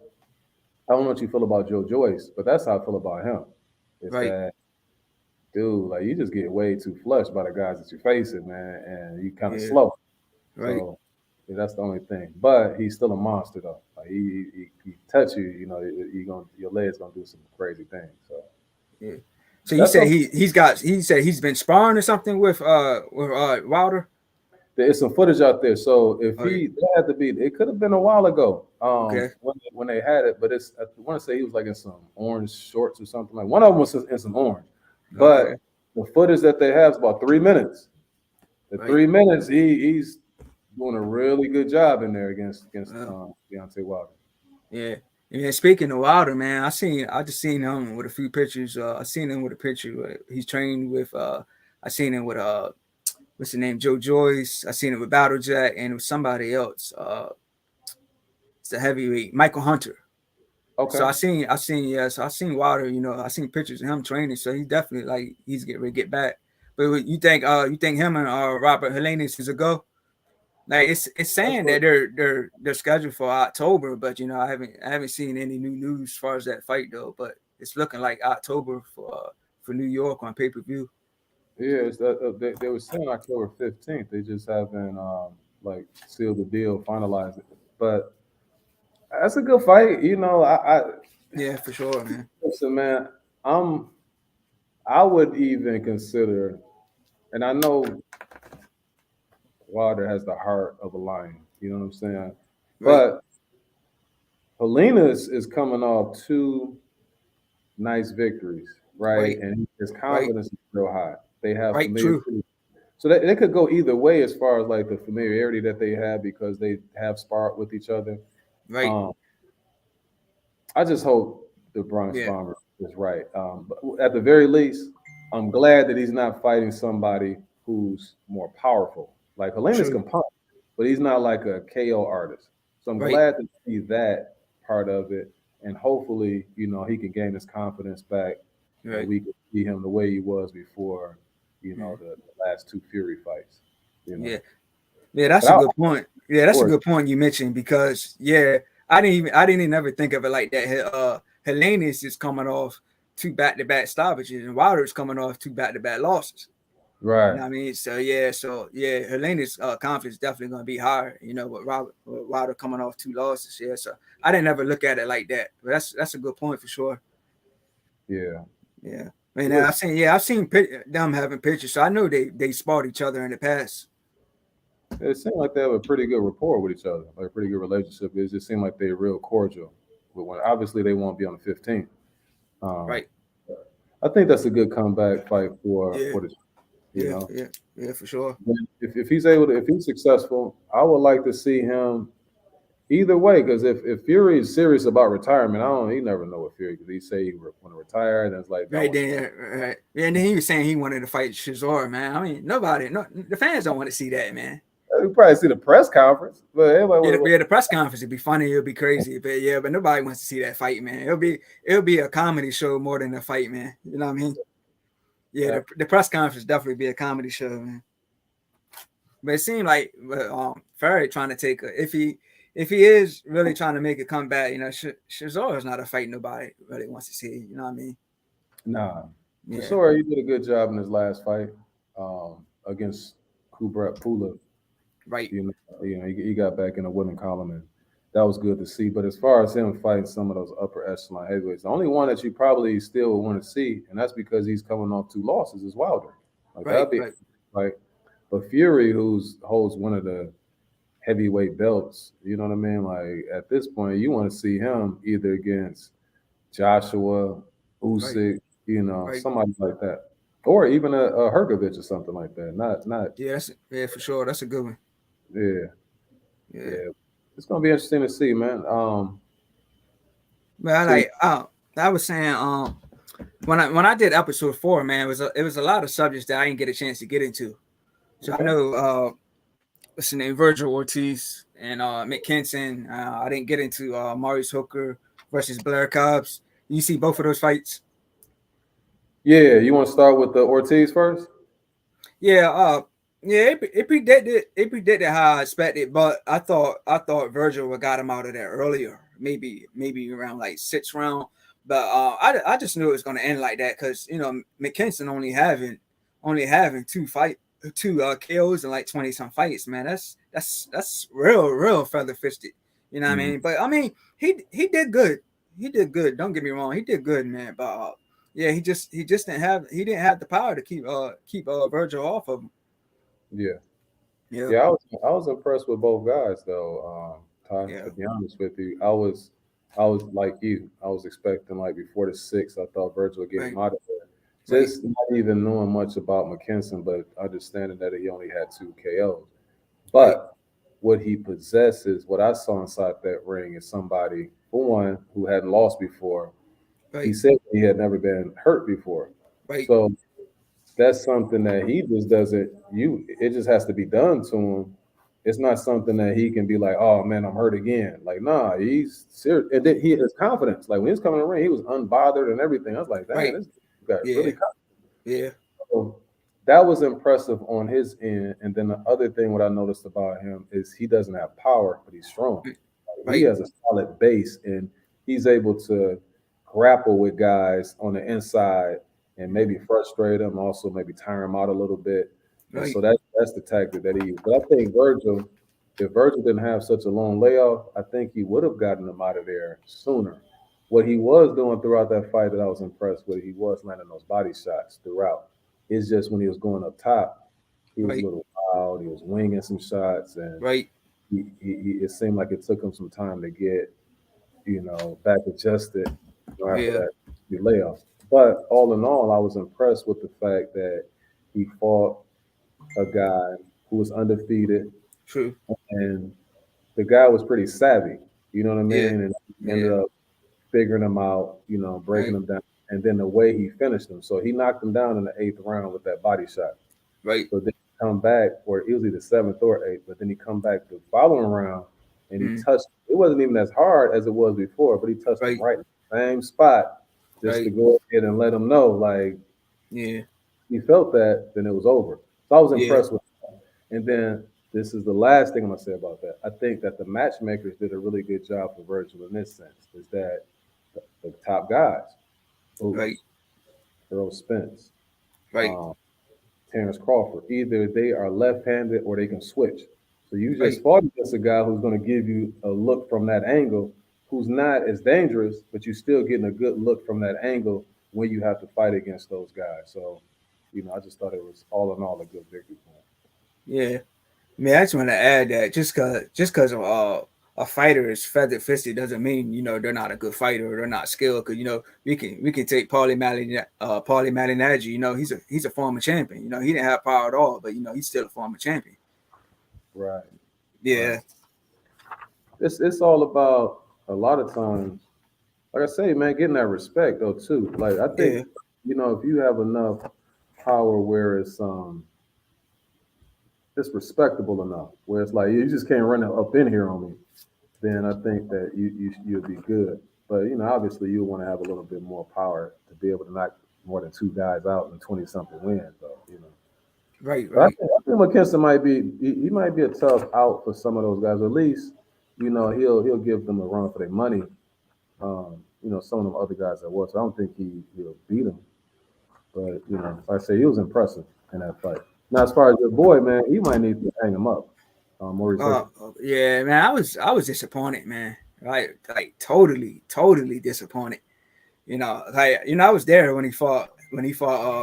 I don't know what you feel about Joe Joyce, but that's how I feel about him. It's Right. that dude, like you just get way too flushed by the guys that you're facing, man, and you kind of Yeah. slow. Right. So yeah, that's the only thing. But he's still a monster though. Like he touch you, your legs gonna do some crazy things. So Yeah. So you that's said some he said he's been sparring or something with Wilder. there's some footage out there. So if Oh yeah. they had to be, it could have been a while ago. Okay. When they had it, but I want to say he was like in some orange shorts or something. Like one of them was in some orange, Okay. but the footage that they have is about 3 minutes. The Right. 3 minutes, he's doing a really good job in there against Well, Deontay Wilder. yeah. Yeah, speaking of Wilder, man, I just seen him with a few pictures. I seen him with a picture. He's trained with. I seen him with what's the name? Joe Joyce. I seen him with Battle Jack and with somebody else. It's a heavyweight, Michael Hunter. So Okay. I seen Wilder. I seen pictures of him training. So he definitely like he's getting ready to get back. But you think him and Robert Helenius is a go? Like it's That's saying what that they're scheduled for October, but I haven't seen any new news as far as that fight though. But it's looking like October for New York on pay-per-view. yeah, it's that they were saying October 15th. They just haven't like sealed the deal, finalized it. But that's a good fight. I Yeah, for sure, man. listen, man. I'm I would even consider, and I know Wilder has the heart of a lion. You know what I'm saying? Right, But Helena is coming off two nice victories, right? right, And his right, confidence is real high. They have right. familiar, True. so that it could go either way as far as like the familiarity that they have because they have sparred with each other. Right. Um, I just hope the Bronx Yeah. Bomber is right. But at the very least, I'm glad that he's not fighting somebody who's more powerful. Like Helena's True. can punch, but he's not like a KO artist. So I'm Right. glad to see that part of it, and hopefully, he can gain his confidence back, and Right. we can see him the way he was before, Yeah. the last two Fury fights. You know, Yeah. Yeah. That's but a I, good point. Yeah, that's a or good point you mentioned because I didn't even ever think of it like that. Helenis is coming off two back-to-back stoppages, and Wilder's coming off two back-to-back losses. You right. know what I mean? So Helena's confidence definitely going to be higher. With Wilder coming off two losses. Yeah, so I didn't ever look at it like that, but that's a good point for sure. Yeah. Yeah, I mean, Listen, I've seen them having pictures, so I know they sparred each other in the past. It seemed like they have a pretty good rapport with each other, like a pretty good relationship. It just seemed like they're real cordial. But when obviously they won't be on the 15th. Um, Right. I think that's a good comeback fight Yeah. for the, you Yeah. know. Yeah. Yeah. For sure. If he's able to, if he's successful, I would like to see him either way. Because if Fury is serious about retirement, I don't. He never know what Fury because he say he want to retire, and it's like that Right was then, right. And then he was saying he wanted to fight Shazor, man. I mean, the fans don't want to see that, man. you probably see the press conference, but everybody Yeah, would. yeah, the press conference would be funny. It'll be crazy, but yeah, but nobody wants to see that fight, man. It'll be a comedy show more than a fight, man. You know what I mean? Yeah, the press conference definitely be a comedy show, man. But it seemed like Fury trying to take if he is really trying to make a comeback, Shazor is not a fight nobody really wants to see. You know what I mean? Nah, for Yeah, sure, he did a good job in his last fight against Kubrat Pula. right, He got back in the winning column, and that was good to see. But as far as him fighting some of those upper echelon heavyweights, the only one that you probably still would want to see, and that's because he's coming off 2 losses, is Wilder. Like right, that'd be right, like, but Fury, who's holds one of the heavyweight belts, you know what I mean? Like at this point, you want to see him either against Joshua, right, Usyk, right. somebody like that, or even a Hergovich or something like that. Not Yeah, yeah, for sure. That's a good one. yeah, Yeah, yeah. It's gonna be interesting to see, man. but I So like. I was saying, when I did episode 4, man, it was a lot of subjects that I didn't get a chance to get into. So I okay, know, what's the name, Virgil Ortiz and Mick Kinson. I didn't get into Maurice Hooker versus Blair Cobbs. You see both of those fights? yeah, you want to start with the Ortiz first? Yeah, yeah, it predicted how I expected, but I thought Virgil would got him out of there earlier, maybe around like 6th round. But I just knew it was gonna end like that because McKinson only having two KOs and like 20 some fights, man. That's real feather fisted. You know what I Mhm. mean? But I mean he did good. He did good. Don't get me wrong, he did good, man. But yeah, he just didn't have the power to keep Virgil off of him. Yeah, Yeah, yeah. I was impressed with both guys, though. Ty, yeah, to be honest with you, I was like you. I was expecting like before the 6th. I thought Virgil would get right, him out of there. right, Just not even knowing much about McKinson, but understanding that he only had 2 KOs. right, But what he possesses, what I saw inside that ring, is somebody, for one, who hadn't lost before. He right, said he had never been hurt before. right, So that's something that he just doesn't. It just has to be done to him. It's not something that he can be like, oh man, I'm hurt again. Like, nah, he's serious. And then he has confidence. Like when he was coming in the ring, he was unbothered and everything. I was like, damn, right. this guy Yeah, really. yeah, So that was impressive on his end. And then the other thing, what I noticed about him is he doesn't have power, but he's strong. He right, has a solid base, and he's able to grapple with guys on the inside and maybe frustrate them, also maybe tire them out a little bit. And right, so that's the tactic that he used. But I think Virgil, if Virgil didn't have such a long layoff, I think he would have gotten him out of there sooner. What he was doing throughout that fight that I was impressed with, he was landing those body shots throughout. It's just when he was going up top, he was a right, little wild. He was winging some shots, and right. it seemed like it took him some time to get, back adjusted, after Yeah, that layoff. But all in all, I was impressed with the fact that he fought a guy who was undefeated, true. and the guy was pretty savvy. You know what I Yeah, mean? And ended yeah, up figuring him out, breaking right, him down, and then the way he finished him. So he knocked him down in the 8th round with that body shot. right, So then he come back, or it was either 7th or 8th, but then he come back the following round and he mm, touched. It wasn't even as hard as it was before, but he touched him right, right in the same spot, just to right. go ahead and let him know, like Yeah, he felt that, then it was over. So I was yeah, impressed with that. And then this is the last thing I'm gonna say about that. I think that the matchmakers did a really good job for Virgil in this sense, is that the top guys, right, Boots, Earl Spence, right, um, Terrence Crawford. Either they are left-handed or they can switch. So you right, just fought against a guy who's going to give you a look from that angle, who's not as dangerous, but you're still getting a good look from that angle when you have to fight against those guys. So, I just thought it was all in all a good victory for him. yeah. I mean, I just want to add that just cause a fighter is feather fisted doesn't mean they're not a good fighter or they're not skilled. Because we can take Paulie Malignaggi. He's a former champion. He didn't have power at all, but he's still a former champion. Right, right. Yeah, It's all about a lot of times. Like I say, man, getting that respect though too. Like I think, yeah, if you have enough power where it's respectable enough, where it's like you just can't run up in here on me, then I think that you'll be good. But obviously you want to have a little bit more power to be able to knock more than two guys out in 20 something wins, though. right, But I right. think, I think McKinson might be he might be a tough out for some of those guys. At least he'll give them a run for their money. Some of them other guys that was. So I don't think he'll beat them. But like I say, he was impressive in that fight. Now, as far as your boy, man, he might need to hang him up. Maurice Uh, Hooker. yeah, man, I was disappointed, man. Right, like totally disappointed. I was there when he fought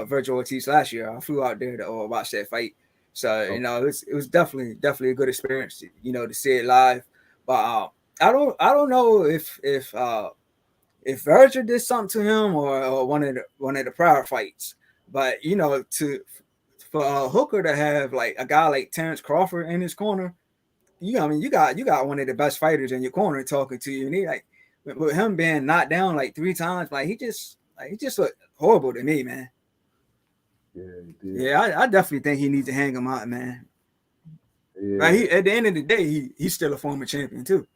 Virgil Ortiz last year. I flew out there to watch that fight. So Oh, it was definitely a good experience to see it live. But I don't know if Virgil did something to him or one of the prior fights. But to for Hooker to have like a guy like Terrence Crawford in his corner, you got one of the best fighters in your corner talking to you, and he like with him being knocked down like 3 times, like he just looked horrible to me, man. yeah, he did. Yeah, I definitely think he needs to hang him out, man. Right, Yeah, he at the end of the day, he's still a former champion too.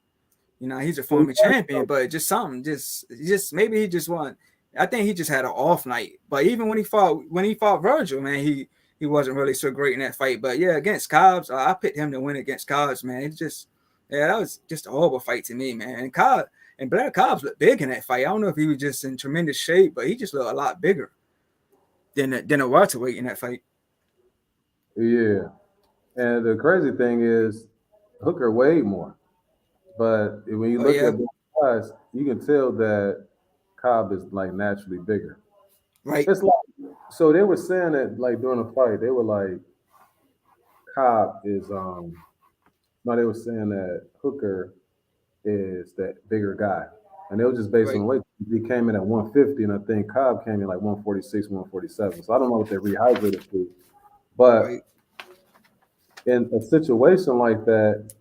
He's a former champion, but just something, just maybe he just won. I think he just had an off night. But even when he fought Virgil, man, he wasn't really so great in that fight. But yeah, against Cobbs, I picked him to win against Cobbs, man. That was just a horrible fight to me, man. And Blair Cobbs looked big in that fight. I don't know if he was just in tremendous shape, but he just looked a lot bigger than a welterweight in that fight. yeah. And the crazy thing is, Hooker weighed more. But when you Oh look yeah, at both guys, you can tell that Cobb is like naturally bigger. right, It's like so they were saying that like during the fight, they were like Cobb is no, they were saying that Hooker is that bigger guy. And they were just based on right, the weight. He came in at 150, and I think Cobb came in like 146, 147. So I don't know what they rehydrated to. But right, in a situation like that,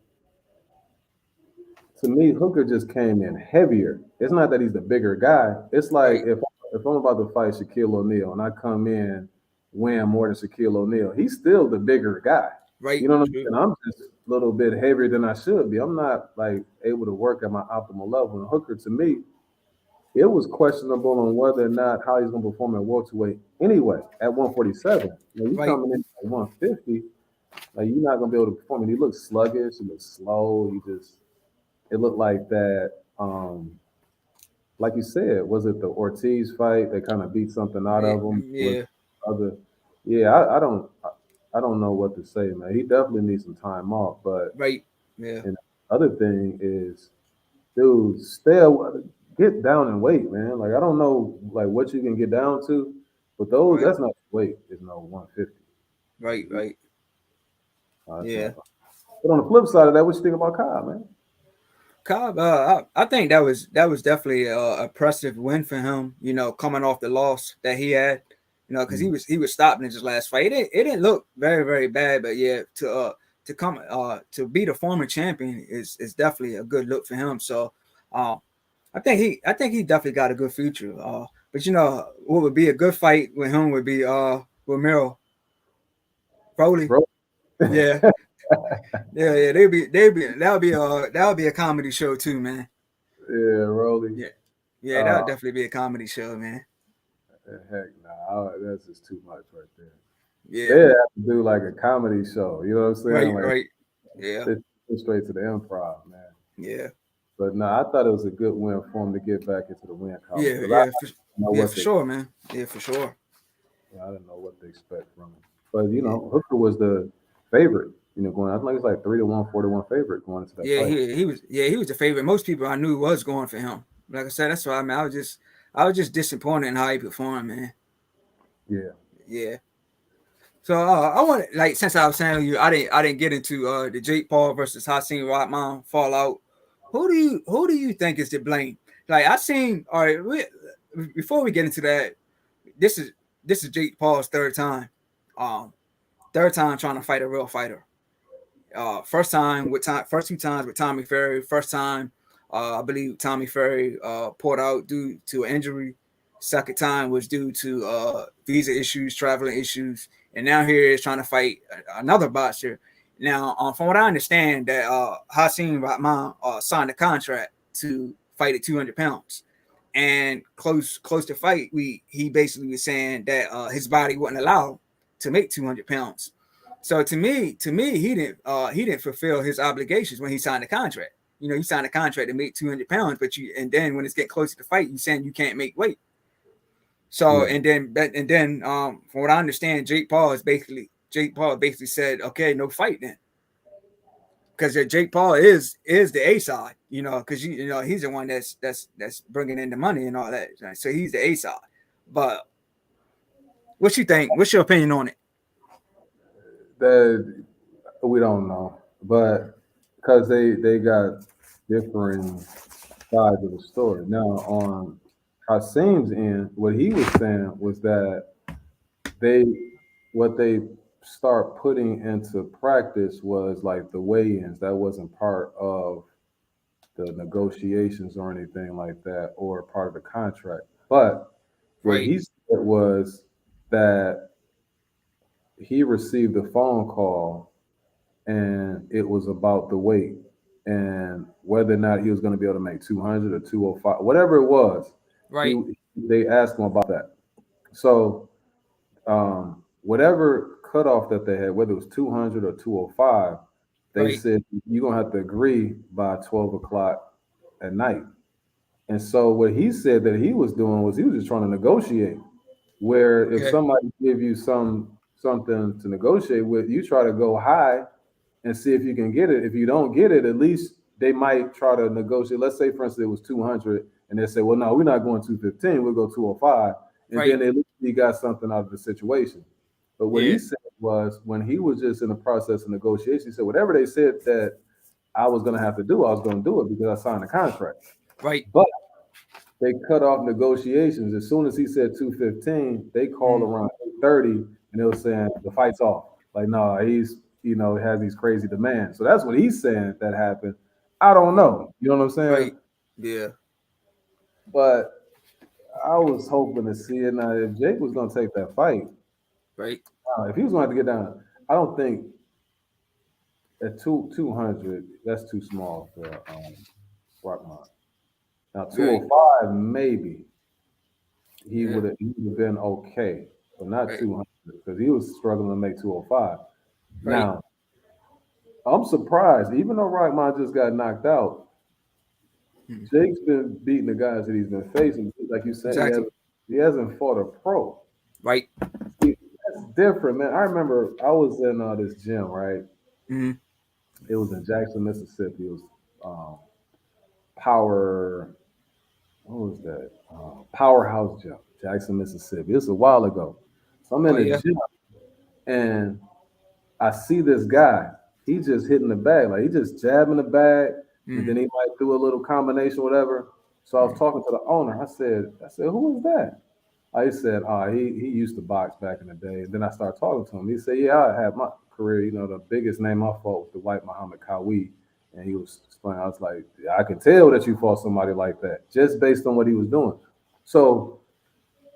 to me, Hooker just came in heavier. It's not that he's the bigger guy. It's like right, if I'm about to fight Shaquille O'Neal and I come in weighing more than Shaquille O'Neal, he's still the bigger guy. right. You know what I'm True. saying? I'm just a little bit heavier than I should be. I'm not like able to work at my optimal level. And Hooker, to me, it was questionable on whether or not how he's going to perform at welterweight anyway at 147. You Right, coming in at 150, like you're not going to be able to perform. And he looks sluggish. He looks slow. It looked like that. Like you said, was it the Ortiz fight that kind of beat something out yeah, of him? Was yeah, other? Yeah, I don't know what to say, man. He definitely needs some time off. But right, yeah, and the other thing is, dude, get down and weight, man. Like I don't know, like what you can get down to, but those right, that's not weight. It's no 150. right, right. That's Yeah. not. But on the flip side of that, what you think about Kyle, man? Cobb, I think that was definitely a impressive win for him. Coming off the loss that he had. Because he Mm. was stopped in his last fight. It didn't look very very bad, but yeah, to beat a former champion is definitely a good look for him. So, uh, I think he definitely got a good future. But what would be a good fight with him would be with Miro Foley. Bro, Yeah, yeah. That would be a comedy show too, man. yeah, Rolly. Yeah. Yeah, that Uh, would definitely be a comedy show, man. heck, nah, that's just too much right there. Yeah. They have to do like a comedy show. You know what I'm saying? Right, Like right. Yeah. they go straight to the improv, man. Yeah. But no, I thought it was a good win for him to get back into the win column Yeah, because I yeah, didn't know yeah, what for sure, man. Yeah, for sure. I didn't know what to expect from him. But Yeah. Hooker was the favorite. Going. I think it's like 3-1, 4-1 favorite going into that Yeah, fight. he was the favorite. Most people I knew was going for him. Like I said, that's why I was just disappointed in how he performed, man. Yeah. Yeah. So I want like since I was saying you, I didn't get into the Jake Paul versus Hakeem Rahman fallout. Who do you think is to blame? Like I seen all right. Before we get into that, this is this is Jake Paul's um, third time trying to fight a real fighter. First 2 times with Tommy Fury. First time, I believe Tommy Fury pulled out due to an injury. Second time was due to visa issues, traveling issues, and now here is trying to fight another boxer. Now, from what I understand, that Hakeem Rahman signed a contract to fight at 200 pounds, and close to fight, he basically was saying that his body wouldn't allow to make 200 pounds. So to me, he didn't fulfill his obligations when he signed the contract. You know, he signed a contract to make 200 pounds, and then when it's getting closer to fight, you saying you can't make weight. So Yeah. and then from what I understand, Jake Paul basically said, okay, no fight then, because Jake Paul is the A side, you know, because you know he's the one that's bringing in the money and all that. So he's the A side. But what you think? What's your opinion on it? That we don't know, but because they got differing sides of the story. Now on Hasim's end, what he was saying was that they what they start putting into practice was like the weigh-ins. That wasn't part of the negotiations or anything like that, or part of the contract. But what Right, he said was that he received a phone call and it was about the weight and whether or not he was going to be able to make 200 or 205, whatever it was. right, He they asked him about that. So whatever cutoff that they had, whether it was 200 or 205, they right. said you're gonna have to agree by 12 o'clock at night. And so what he said that he was doing was he was just trying to negotiate. Where if Okay, somebody give you something to negotiate with, you try to go high and see if you can get it. If you don't get it, at least they might try to negotiate. Let's say, for instance, it was 200, and they say, "Well, no, we're not going 215. We'll go 205," and right. then at least he got something out of the situation. But what Yeah, he said was, when he was just in the process of negotiation, he said, "Whatever they said that I was going to have to do, I was going to do it because I signed a contract." right. But they cut off negotiations as soon as he said 215. They called Mm, around 8:30, and they were saying the fight's off. Like, no, he's has these crazy demands. So that's what he's saying that happened. I don't mm, know. You know what I'm saying? right. Yeah, But I was hoping to see it. Now, if Jake was going to take that fight, right, if he was going to have to get down, I don't think at 200 that's too small for Rockmont. Now right, 205 maybe yeah, he would have been okay, but not right, 200 because he was struggling to make 205. right. Now I'm surprised, even though Rockmont just got knocked out, Mm, Jake's been beating the guys that he's been facing. Like you said, exactly. he hasn't fought a pro. Right. See, that's different, man. I remember I was in this gym, right? Mm, It was in Jackson, Mississippi. It was um, Power. What was that? Powerhouse Gym, Jackson, Mississippi. This was a while ago. So I'm in oh the yeah. gym and I see this guy. He just hitting the bag, like he just jabbing the bag, and then Mm, he might do a little combination, whatever. So I was mm, talking to the owner. I said, who is that? He said, he used to box back in the day. And then I started talking to him. He said, yeah, I had my career. The biggest name I fought was the white Muhammad Kawi. And he was explaining. I was like, yeah, I can tell that you fought somebody like that just based on what he was doing. So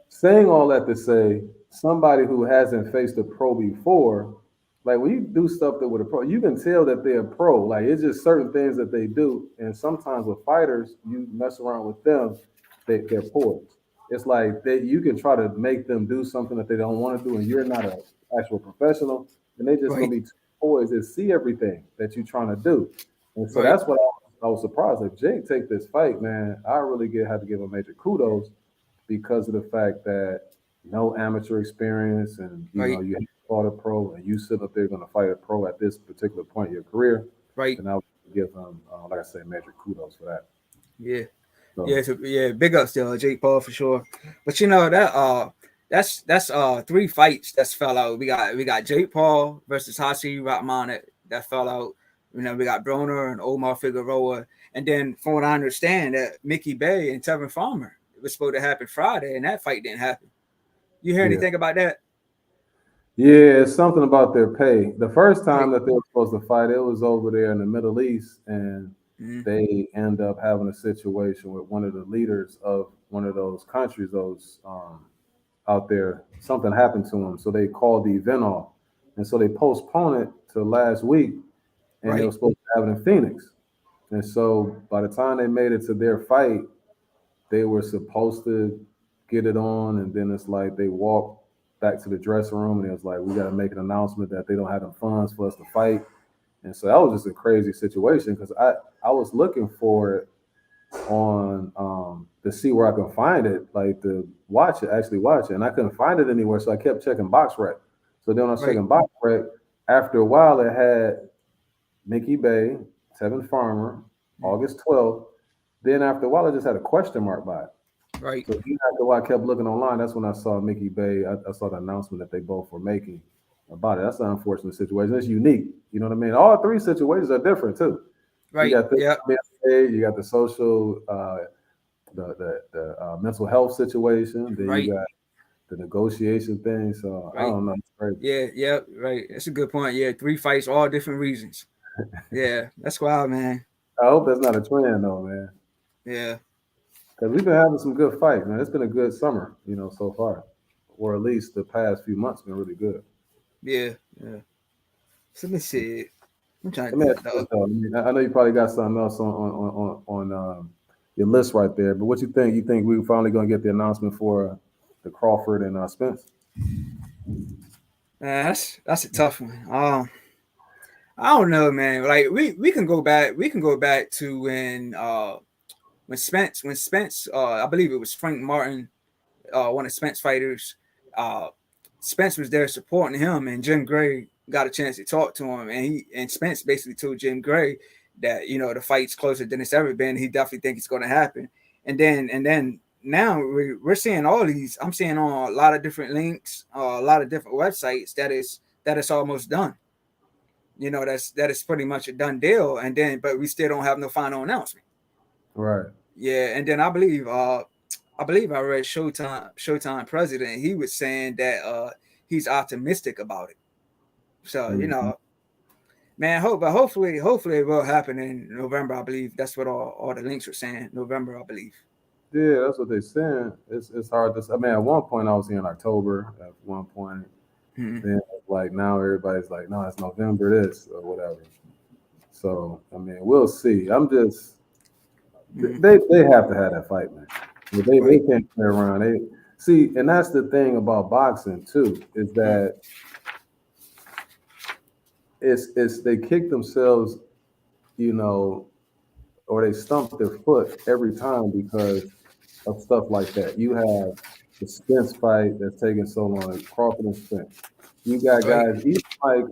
saying all that to say, somebody who hasn't faced a pro before, like when you do stuff that with a pro, you can tell that they're a pro. Like it's just certain things that they do. And sometimes with fighters, you mess around with them, they're poised. It's like you can try to make them do something that they don't want to do, and you're not an actual professional, and they just gonna right, be too poised and see everything that you're trying to do. And so right, that's what I was surprised. If Jake take this fight, man, I really had to give him major kudos because of the fact that no amateur experience and right, you haven't fought a pro and you sit up there going to fight a pro at this particular point in your career, right. then I would give him, like I say, major kudos for that. Yeah. So Yeah, so yeah, big ups to Jake Paul for sure. But you know that that's 3 fights that's fell out. We got Jake Paul versus Hashi Rahman that fell out. We got Broner and Omar Figueroa, and then from what I understand, that Mickey Bay and Tevin Farmer it was supposed to happen Friday, and that fight didn't happen. You hear Yeah. anything about that? Yeah, it's something about their pay. The first time Right. that they were supposed to fight, it was over there in the Middle East, and Mm-hmm. they end up having a situation with one of the leaders of one of those countries, those out there. Something happened to them, so they called the event off, and so they postponed it to last week, and they were Right. supposed to have it in Phoenix. And so by the time they made it to their fight, they were supposed to get it on, and then it's like they walked back to the dressing room, and it was like, we got to make an announcement that they don't have the funds for us to fight. And so that was just a crazy situation because I was looking for it on to see where I can find it, like to watch it, actually watch it, and I couldn't find it anywhere. So I kept checking Box Rec. So then when I was Right. checking Box Rec, after a while, it had Mickey Bay, Tevin Farmer, Mm-hmm. August 12th. Then after a while, it just had a question mark by it. Right. So even after a while, I kept looking online. That's when I saw Mickey Bay. I saw the announcement that they both were making about it. That's an unfortunate situation. It's unique. You know what I mean? All three situations are different too. You Right. got the Yep. you got the social, the mental health situation. Then you Right. got the negotiation thing. So I Right. don't know. It's crazy. Yeah. Yeah. Right. That's a good point. Yeah. 3 fights, all different reasons. Yeah. That's wild, man. I hope that's not a trend though, man. Yeah. Because we've been having some good fights, man. It's been a good summer, so far, or at least the past few months been really good. Yeah. Yeah. So let me see. I'm trying to Let me think ask of the you this though. I know you probably got something else on your list right there, but what you think? You think we finally gonna get the announcement for the Crawford and Spence? man. That's a tough one. I don't know, man. Like we can go back. We can go back to when Spence I believe it was Frank Martin, one of Spence fighters. Uh, Spence was there supporting him, and Jim Gray got a chance to talk to him, and Spence basically told Jim Gray that the fight's closer than it's ever been. He definitely thinks it's going to happen, and then now we're seeing all these. I'm seeing on a lot of different links, a lot of different websites that it's almost done. That is pretty much a done deal, and then but we still don't have no final announcement. Right. Yeah, and then I believe I read Showtime president. He was saying that he's optimistic about it. So Mhm. man, hopefully it will happen in November. I believe that's what all the links were saying. November, I believe. Yeah, that's what they're saying. It's hard to. I mean, at one point I was here in October. At one point, Mm-hmm. then like now everybody's like, no, it's November this or whatever. So I mean, we'll see. I'm just Mm-hmm. they have to have that fight, man. They Right, can't play around. They see, and that's the thing about boxing too, is mm-hmm. that it's they kick themselves, you know, or they stump their foot every time because of stuff like that. You have the Spence fight that's taking so long, Crawford and Spence. You got Right, guys even like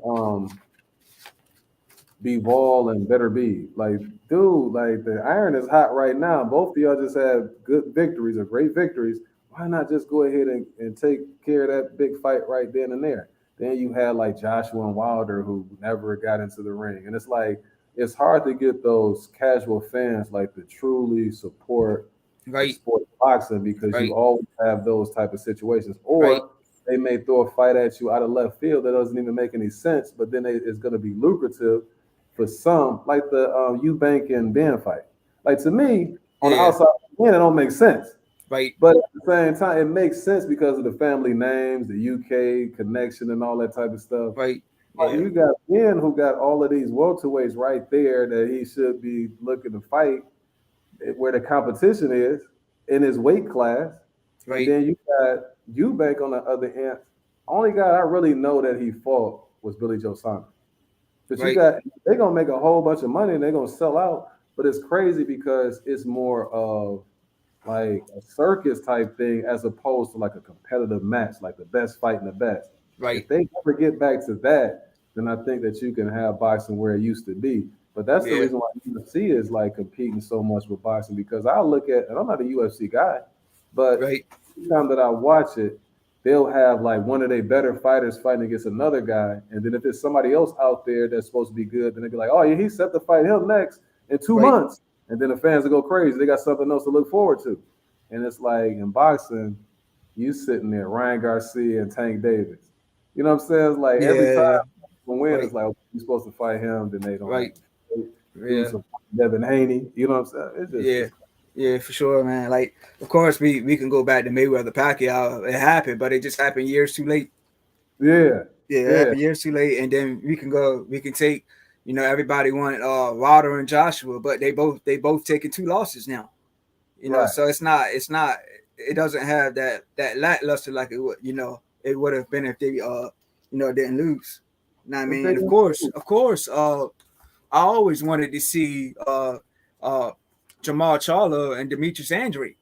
B Ball and Better B. Like, dude, like the iron is hot right now. Both of y'all just had good victories or great victories. Why not just go ahead and take care of that big fight right then and there? Then you had like Joshua and Wilder who never got into the ring. And it's like it's hard to get those casual fans like to truly support the right, sport of boxing because you right, always have those type of situations. right. Or they may throw a fight at you out of left field that doesn't even make any sense, but then it's going to be lucrative for some, like the Eubank and Ben fight. Like to me, on the Yeah, outside, it don't make sense. right, But at the same time, it makes sense because of the family names, the UK connection, and all that type of stuff. right. But Yeah, you got Ben who got all of these welterweights right there that he should be looking to fight where the competition is in his weight class. And right. then you got Eubank on the other end. Only guy I really know that he fought was Billy Joe Saunders. But you Right, got they're gonna make a whole bunch of money and they're gonna sell out. But it's crazy because it's more of like a circus type thing as opposed to like a competitive match, like the best fighting the best. right. If they ever get back to that, then I think that you can have boxing where it used to be. But that's the Yeah, reason why UFC is like competing so much with boxing because I look at, and I'm not a UFC guy, but right. every time that I watch it, they'll have like one of their better fighters fighting against another guy, and then if there's somebody else out there that's supposed to be good, then they'll be like, oh yeah, he's set to fight him next in two Right. months, and then the fans will go crazy. They got something else to look forward to, and it's like in boxing, you sitting there, Ryan Garcia and Tank Davis. You know what I'm saying? It's like every time Yeah. we win, Right. it's like you're supposed to fight him, then they don't Right. have dudes Yeah. of Devin Haney. You know what I'm saying? It's just Yeah. it's, Yeah, for sure, man. Like, of course, we can go back to Mayweather Pacquiao. It happened, but it just happened years too late. yeah, Yeah, it yeah, happened years too late. And then we can take, everybody wanted Wilder and Joshua, but they both taking two losses now. right. So it's not it doesn't have that lackluster like it would have been if they didn't lose. You know what I If mean? they And of course, I always wanted to see uh Jamal Charlo and Demetrius Andre.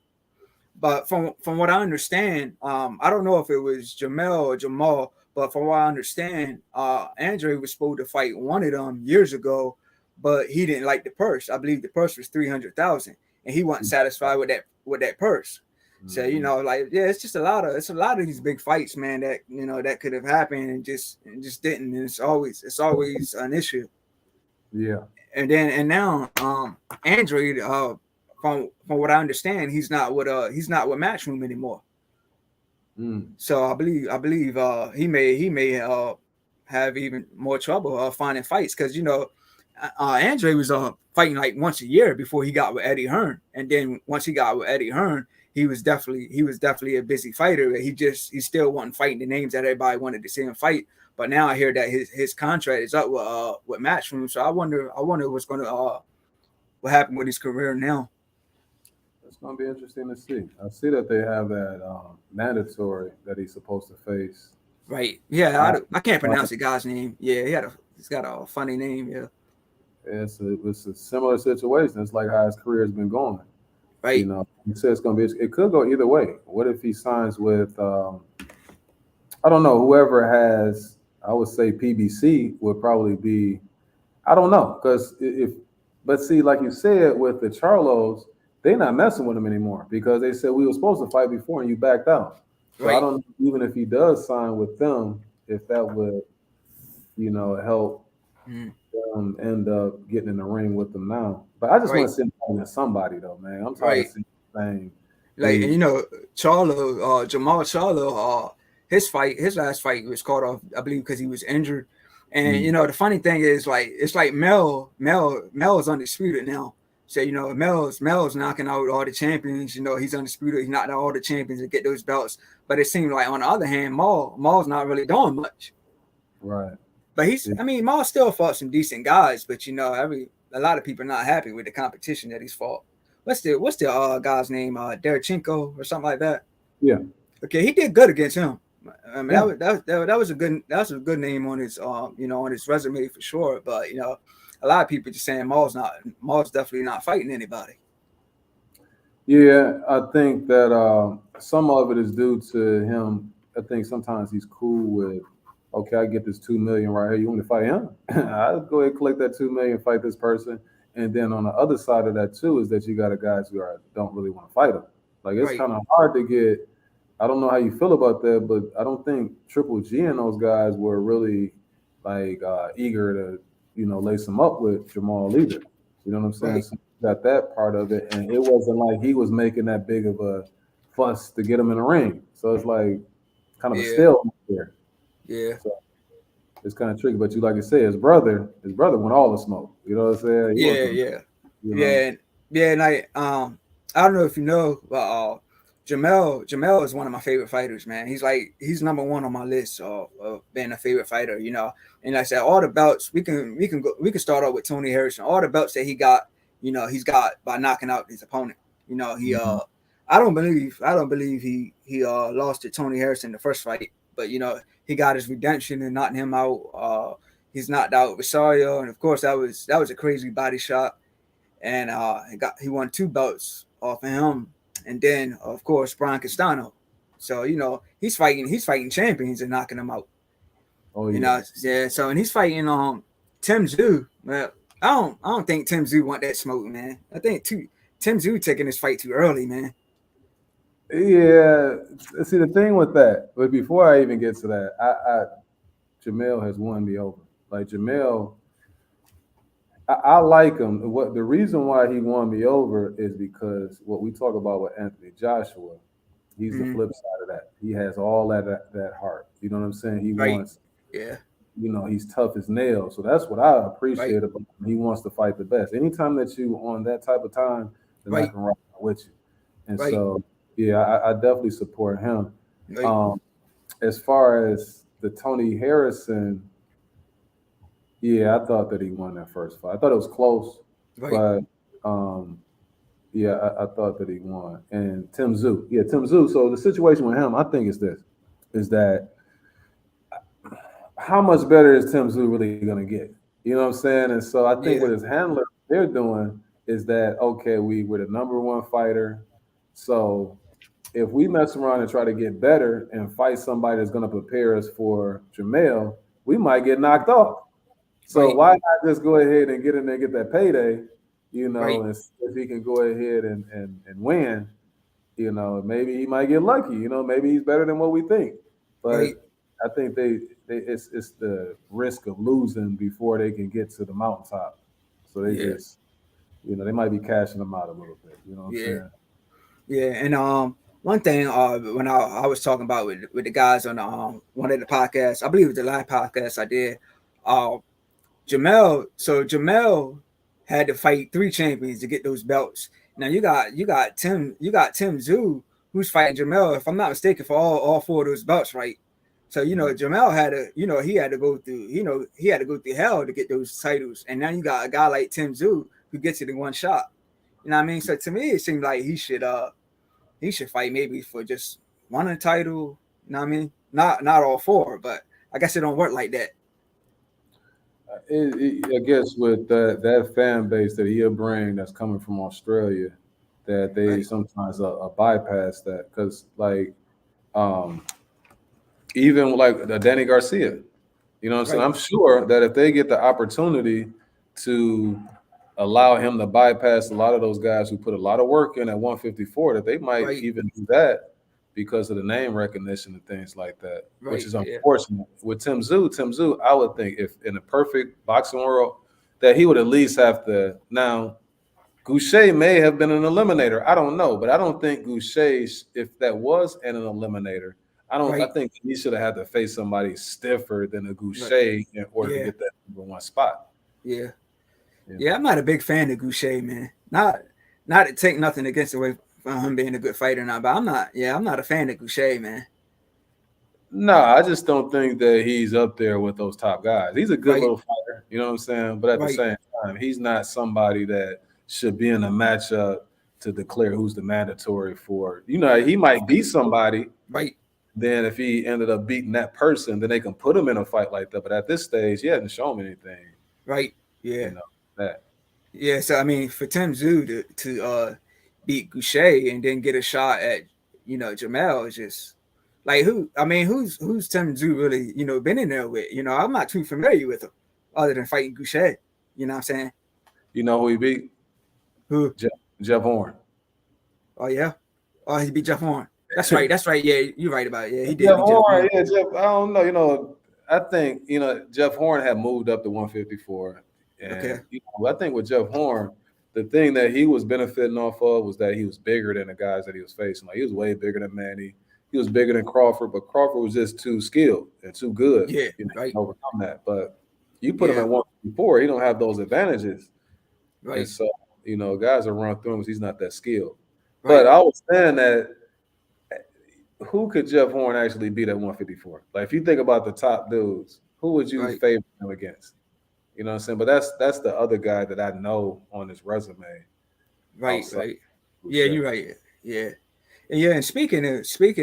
But from what I understand, I don't know if it was Jamel or Jamal, but from what I understand, Andre was supposed to fight one of them years ago, but he didn't like the purse. I believe the purse was 300,000, and he wasn't satisfied with that purse. So Mhm. like yeah, it's a lot of these big fights, man, that that could have happened and just didn't, and it's always an issue. Yeah. And now Andre, from what I understand, he's not with Matchroom anymore. Mm. So I believe he may have even more trouble finding fights, because Andre was fighting like once a year before he got with Eddie Hearn, and then once he got with Eddie Hearn, he was definitely a busy fighter. He still wasn't fighting the names that everybody wanted to see him fight. But now I hear that his contract is up with Matchroom, so I wonder what happened with his career now. It's going to be interesting to see. I see that they have that mandatory that he's supposed to face. Right? Yeah, I, I can't uh, pronounce the guy's name. Yeah, he's got a funny name. Yeah. it's a similar situation. It's like how his career has been going. You Right. know, he said it's going to be. It could go either way. What if he signs with? I don't know. Whoever has, I would say PBC would probably be. I don't know because if, but see, like you said with the Charlos, they not messing with him anymore because they said we were supposed to fight before and you backed out. So I Right. don't know, even if he does sign with them, if that would help Mhm. end up getting in the ring with them now. But I just want Right. to see him fighting somebody though, man. I'm tired of Right. seeing the same Like, and dude. Jamal Charlo, his last fight was called off, I believe, because he was injured. And Mm, the funny thing is, like, it's like Mel is undisputed now. So Mel's knocking out all the champions. He's undisputed. He's knocked out all the champions to get those belts. But it seems like on the other hand, Maul's not really doing much. right. But Yeah. Maul still fought some decent guys. But a lot of people are not happy with the competition that he's fought. What's the guy's name? Derchenko or something like that. Yeah. Okay, he did good against him. I mean, Yeah. that was a good name on his on his resume for sure. But a lot of people just saying Maul's definitely not fighting anybody. Yeah, I think that some of it is due to him. I think sometimes he's cool with, okay, I get this 2 million right here. You want me to fight him? I'll go ahead and collect that 2 million, fight this person. And then on the other side of that too is that you got a guys who don't really want to fight him. Like it's Right. kind of hard to get. I don't know how you feel about that, but I don't think Triple G and those guys were really like eager to lace him up with Jamal either. You know what I'm saying? Right. So got that part of it, and it wasn't like he was making that big of a fuss to get him in the ring. So it's like kind of a Yeah. stalemate there. Yeah. So it's kind of tricky. But you like you said, his brother want all the smoke. You know what I'm saying? He wants Yeah. them. Yeah. You Yeah. know. And I don't know if you know, but Jamel is one of my favorite fighters, man. He's number one on my list of being a favorite fighter. And like I said, all the belts we can start out with Tony Harrison. All the belts that he's got by knocking out his opponent. He Mhm. I don't believe he lost to Tony Harrison the first fight, but he got his redemption and knocked him out. He's knocked out Rosario, and of course that was a crazy body shot, and he won two belts off of him, and then of course Brian Castano. So he's fighting champions and knocking them out. Oh yeah. Yeah. So and he's fighting Tim Zoo. Well, I don't think Tim Zoo want that smoke, man. I think Tim Zoo taking this fight too early, man. Yeah. See, the thing with that, but before I even get to that, Jamel has won me over. Like Jamel, I like him. What the reason why he won me over is because what we talk about with Anthony Joshua, he's the Mm-hmm. flip side of that. He has all that heart. You know what I'm saying? He Right. wants, Yeah. he's tough as nails. So that's what I Right. appreciate about him. He wants to fight the best. Anytime that you on that type of time, then I Right. can rock with you. And Right. so, yeah, I definitely support him. Right. Um, as far as the Tony Harrison, yeah, I thought that he won that first fight. I thought it was close, Right. but um, yeah, I thought that he won. And Tim Zoo, yeah, Tim Zoo. So the situation with him, I think, is this: is that how much better is Tim Zoo really going to get? You know what I'm saying? And so I think Yeah. what his handler they're doing is that okay, we're the number one fighter, so if we mess around and try to get better and fight somebody that's going to prepare us for Jamel, we might get knocked off. So Right. why not just go ahead and get in there and get that payday, Right. and see if he can go ahead and win, maybe he might get lucky, maybe he's better than what we think. Right. But I think it's the risk of losing before they can get to the mountaintop. So they Yeah. just, they might be cashing them out a little bit. You know what I'm Yeah. saying? Yeah. And one thing when I was talking about with the guys on one of the podcasts, I believe it was the last podcast I did, uh Jamel had to fight three champions to get those belts. Now you got Tim Zoo who's fighting Jamel, if I'm not mistaken, for all four of those belts, right? So Mhm. Jamel had to he had to go through he had to go through hell to get those titles, and now you got a guy like Tim Zoo who gets it in one shot. You know what I mean? So to me, it seemed like he should fight maybe for just one of the title. You know what I mean? Not all four, but I guess it don't work like that. I guess with that fan base that he'll bring that's coming from Australia, that they Right, sometimes bypass that because um, even like the Danny Garcia, you know what I'm saying? right, I'm sure that if they get the opportunity to allow him to bypass a lot of those guys who put a lot of work in at 154, that they might right, even do that because of the name recognition and things like that, which right. is Yeah, unfortunate. With Tim Zoo, I would think if in a perfect boxing world, that he would at least have to now. Goucher may have been an eliminator. I don't know, but I don't think Goucher, if that was an eliminator, I right, think he should have had to face somebody stiffer than a right. Goucher in order to Yeah, get that number one spot. yeah, You yeah. know. I'm not a big fan of Goucher, man. Not to take nothing against away from him being a good fighter, now, but I'm not. Yeah, I'm not a fan of Goucher, man. No, I just don't think that he's up there with those top guys. He's a good Right, little fighter, you know what I'm saying? But at the right, same time, he's not somebody that should be in a matchup to declare who's the mandatory for. He might beat somebody. right, Then if he ended up beating that person, then they can put him in a fight like that. But at this stage, he hasn't shown me anything, right. Yeah, you know, that. yeah. So I mean, for Tim Zoo to beat Goucher and then get a shot at Jamel is just like who? I mean, who's Tim Zoo really been in there with? I'm not too familiar with him other than fighting Goucher. You know what I'm saying? You know who he beat? Who? Jeff, Jeff Horn. Oh yeah. Oh, he beat Jeff Warren. That's right. That's right. Yeah, you're right about it. Yeah, he did Jeff beat Jeff Horn, Warren. yeah, Jeff. I don't know. I think Jeff Horn had moved up to 154, Okay. and I think with Jeff Horn, the thing that he was benefiting off of was that he was bigger than the guys that he was facing. Like he was way bigger than Manny. He was bigger than Crawford, but Crawford was just too skilled and too good, Yeah. to Right. overcome that. But you put him Yeah. at 154, he don't have those advantages, and Right. so guys will run through him because he's not that skilled. But Right. I was saying that who could Jeff Horn actually beat at 154? Like if you think about the top dudes, who would you Right. favor him against? You know what I'm saying? But that's the other guy that I know on his resume Right. outside Right. Yeah, Boucher. you're right. Yeah. And yeah, and speaking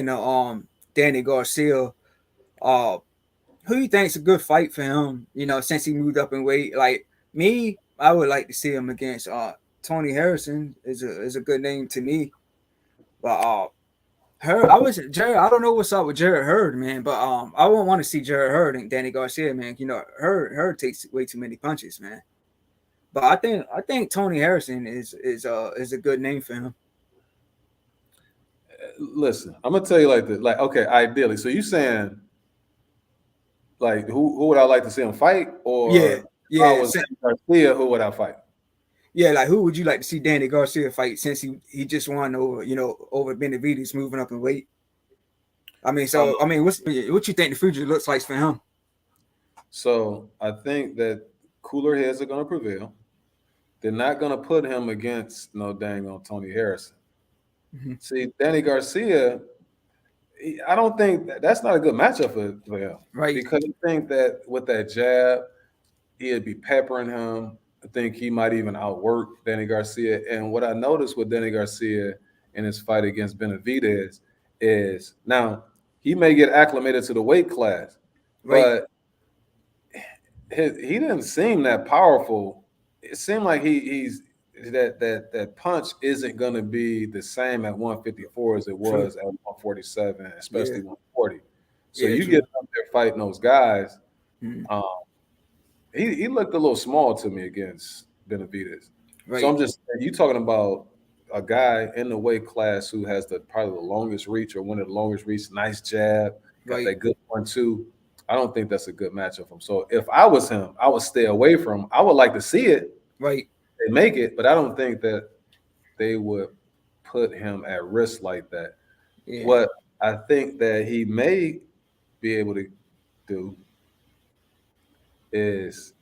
of Danny Garcia, uh who you think's a good fight for him, since he moved up in weight? Like me, I would like to see him against Tony Harrison is a good name to me. But I was Jared. I don't know what's up with Jared Hurd, man. But I won't want to see Jared Hurd and Danny Garcia, man. Hurd takes way too many punches, man. But I think Tony Harrison is a good name for him. Listen, I'm gonna tell you like this. Like, okay, ideally, so you saying like who would I like to see him fight, Yeah, or if I yeah, was Danny Garcia, who would I fight? yeah. Like, who would you like to see Danny Garcia fight since he just won over over Benavidez moving up in weight? I mean, Um, so I mean, what you think the future looks like for him? so I think that cooler heads are gonna prevail. They're not gonna put him against no dang on Tony Harrison. Mm-hmm. See, Danny Garcia, I don't think that's not a good matchup for him Right, because I think that with that jab, he'd be peppering him. I think he might even outwork Danny Garcia. And what I noticed with Danny Garcia in his fight against Benavidez is now he may get acclimated to the weight class, right. but he didn't seem that powerful. It seemed like he's that punch isn't going to be the same at 154 as it True. was at 147, Yeah, especially 140. So yeah, you get true. up there fighting those guys. Mm, Um, he looked a little small to me against Benavidez. So right, I'm just you talking about a guy in the weight class who has the probably the longest reach or one of the longest reach, nice jab, got right, that good 1-2. I don't think that's a good matchup for him. So if I was him, I would stay away from him. I would like to see it right. and make it, but I don't think that they would put him at risk like that. Yeah. What I think that he may be able to do is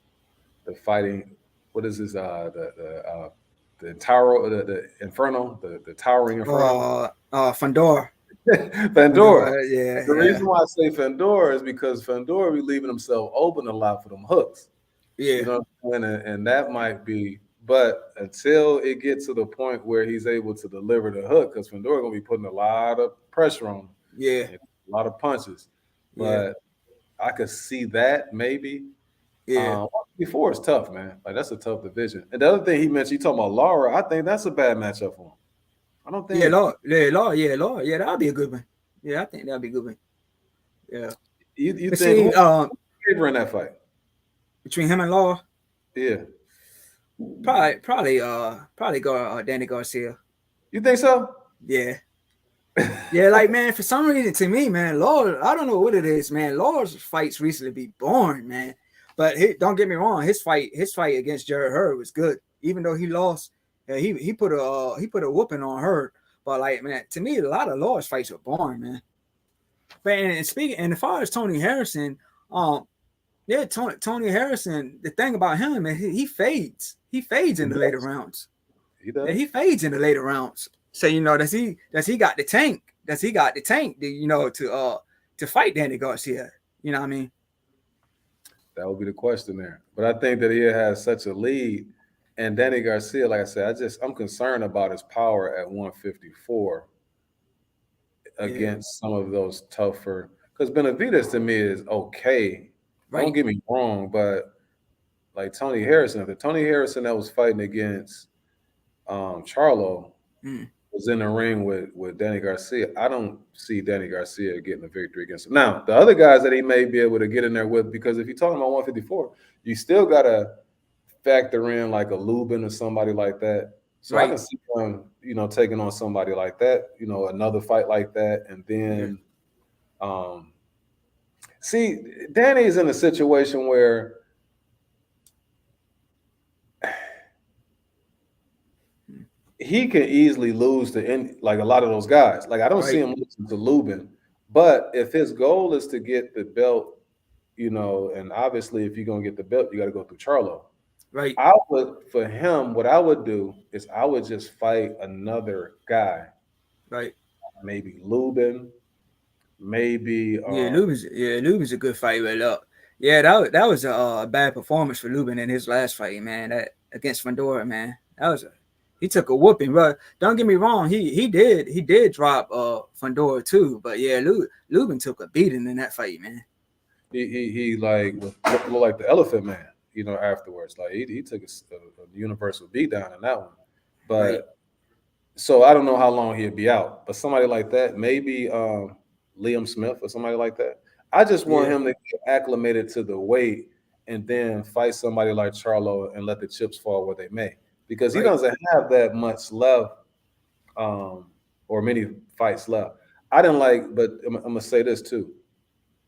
the fighting. What is this? The tower, the inferno, the towering inferno. Fandor. Fandora. Fandor. Yeah, The yeah, reason why I say Fandora is because Fandora be leaving himself open a lot for them hooks. yeah, You know what I'm saying? And that might be, but until it gets to the point where he's able to deliver the hook, because Fandora gonna be putting a lot of pressure on him, yeah, and a lot of punches. yeah, But I could see that maybe. yeah. 154 is tough, man. Like that's a tough division. And the other thing he mentioned, you talking about Laura, I think that's a bad matchup for him. I don't Yeah, think Lord. Yeah, that'll be a good one. Yeah, I think that'll be a good one. Yeah. you But think see, who's favor in that fight? between him and Law, Yeah. probably go Danny Garcia. You think so? Yeah. Yeah, like man, for some reason to me, man, Law, I don't know what it is, man. Law's fights recently be boring, man. But don't get me wrong, his fight against Jared Hurd was good. Even though he lost, he put a whooping on Hurd. But like man, to me, a lot of Law's fights are boring, man. But and speaking and as far as Tony Harrison, um, yeah, Tony Harrison. The thing about him, man, he fades. He fades He in the later does. rounds. He Yeah, does. he fades in the later rounds. So does he got the tank? Does he got the tank? To fight Danny Garcia? You know what I mean? That would be the question there. But I think that he has such a lead. And Danny Garcia, like I said, I'm concerned about his power at 154 Yeah. against some of those tougher. Because Benavidez to me is okay. Don't Right. get me wrong, but like Tony Harrison, the Tony Harrison that was fighting against Charlo Mm. was in the ring with Danny Garcia. I don't see Danny Garcia getting a victory against him. Now, the other guys that he may be able to get in there with, because if you're talking about 154, you still gotta factor in like a Lubin or somebody like that. So I Right. can see him, taking on somebody like that, another fight like that, and Yeah. then see, Danny's in a situation where Mm. he can easily lose to like a lot of those guys. Like I don't see Right. him losing to Lubin, but if his goal is to get the belt, and obviously if you're gonna get the belt, you got to go through Charlo. Right. I would for him, what I would do is I would just fight another guy, Right. maybe Lubin, maybe Lubin's a good fight right up. Yeah, that was a bad performance for Lubin in his last fight, man. That against Fandora, man. He took a whooping, but don't get me wrong, he did drop Fandora too, but yeah, Lubin took a beating in that fight, man. he like looked like the Elephant Man, afterwards. Like he took a universal beat down in that one. Right, But so I don't know how long he'd be out, but somebody like that, maybe Liam Smith or somebody like that. I just want yeah, him to get acclimated to the weight and then fight somebody like Charlo and let the chips fall where they may, because he right, doesn't have that much left. Um, or many fights left. I didn't like, but I'm gonna say this too.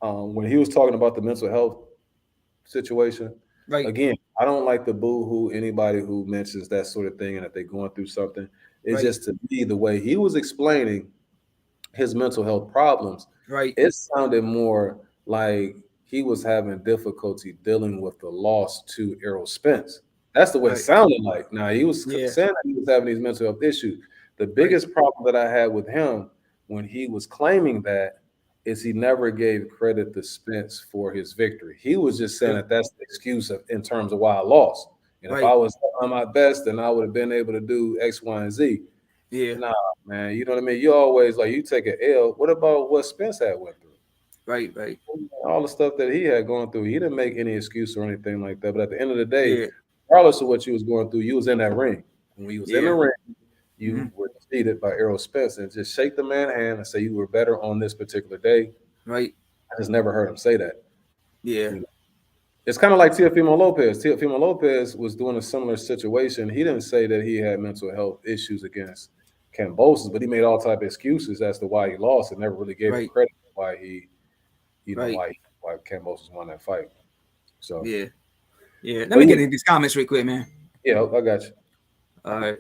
When he was talking about the mental health situation, Right, again, I don't like the boo-hoo anybody who mentions that sort of thing and that they're going through something. It's right, just to me the way he was explaining his mental health problems, right, it sounded more like he was having difficulty dealing with the loss to Errol Spence. That's the way it right. sounded like. Now he was Yeah, saying that he was having these mental health issues. The right. biggest problem that I had with him when he was claiming that is he never gave credit to Spence for his victory. He was just saying True. that that's the excuse in terms of why I lost. And if I Right. was on my best, then I would have been able to do X, Y, and Z. Yeah. Nah, man, you know what I mean? You always like you take an L. What about what Spence had went through? Right. Right. All the stuff that he had gone through, he didn't make any excuse or anything like that. But at the end of the day, Yeah. regardless of what you was going through, you was in that ring. When you was in the Yeah. ring, Hmm. you were defeated by Errol Spence, and just shake the man's hand and say you were better on this particular day. Right. I just never heard him say that. Yeah. You know, it's kind of like Teofimo Lopez. Teofimo Lopez was doing a similar situation. He didn't say that he had mental health issues against Cambosis, but he made all type of excuses as to why he lost and never really gave him Right. credit for why he, Right. why Cambosis won that fight. So, Yeah. Yeah. Let but me yeah, get into these comments real quick, man. yeah, I got you. All right.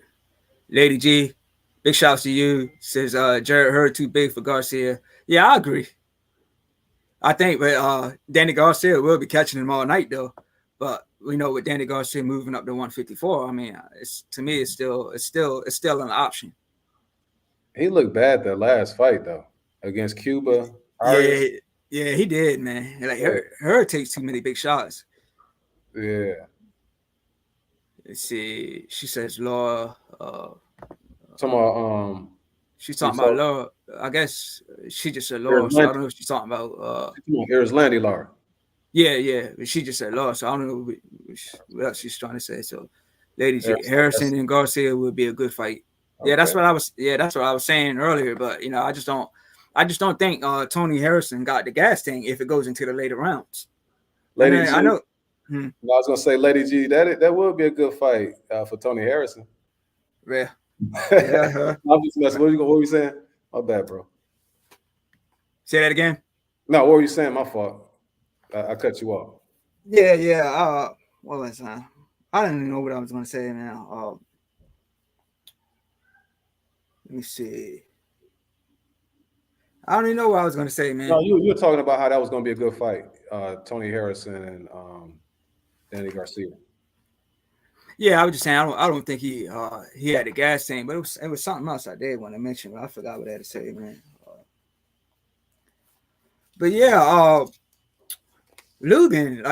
Lady G, big shouts to you. Says Jared Hurd too big for Garcia. Yeah, I agree. I think, but Danny Garcia will be catching him all night though. But we know with Danny Garcia moving up to 154, I mean, it's to me, it's still an option. He looked bad that last fight though against Cuba Yeah, Arias. yeah, he did, man. Like Yeah, her takes too many big shots. yeah. Let's see. She says Laura. Talking about She's we talking about talk Laura. I guess she just said Laura, so I Irslandy. don't know if she's talking about. Irslandy, Lar. Yeah, yeah. But she just said Laura, so I don't know what else she's trying to say. So, Lady G, Harrison and Garcia would be a good fight. Yeah, that's Okay. what I was. Yeah, that's what I was saying earlier. But I just don't think Tony Harrison got the gas tank if it goes into the later rounds. And Lady then I G. know. Hmm, I was gonna say Lady G. That would be a good fight for Tony Harrison. yeah, yeah. I'm just messing. What were you saying? My bad, bro. Say that again. No, what were you saying? My fault. I cut you off. Yeah, yeah. What was I don't even know what I was gonna say now. Let me see. I don't even know what I was gonna say, No, man. you were talking about how that was gonna be a good fight. Tony Harrison and Danny Garcia. Yeah, I was just saying I don't think he had the gas tank, but it was something else I did want to mention, but I forgot what I had to say, man. But yeah, Lubin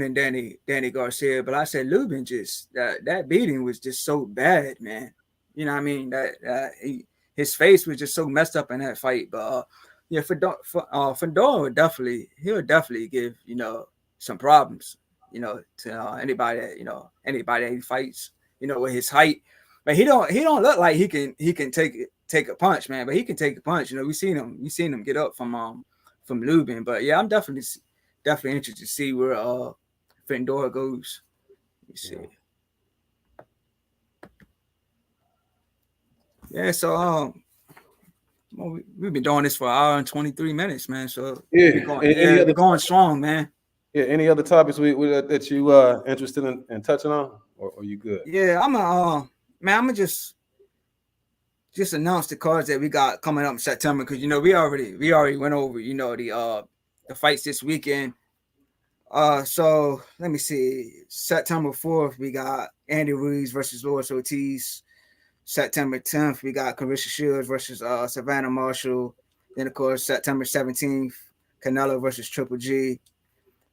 and Danny Garcia, but I said Lubin just that beating was just so bad, man. You know what I mean? His face was just so messed up in that fight. But yeah, Fedor would definitely give some problems, to anybody that he fights, with his height. But he don't look like he can take a punch, man. But he can take a punch. We seen him get up from Lubin. But yeah, I'm definitely interested to see where Fedor goes. Let me see. Yeah. Yeah, so we've been doing this for an hour and 23 minutes, man. So Yeah. we're going, Any yeah, we're other going strong, man. any other topics that you interested in touching on, or you good? Yeah, I'm gonna just announce the cards that we got coming up in September because we already went over the fights this weekend. So let me see. September 4th, we got Andy Ruiz versus Luis Ortiz. September 10th, we got Carissa Shields versus Savannah Marshall. Then, of course, September 17th, Canelo versus Triple G.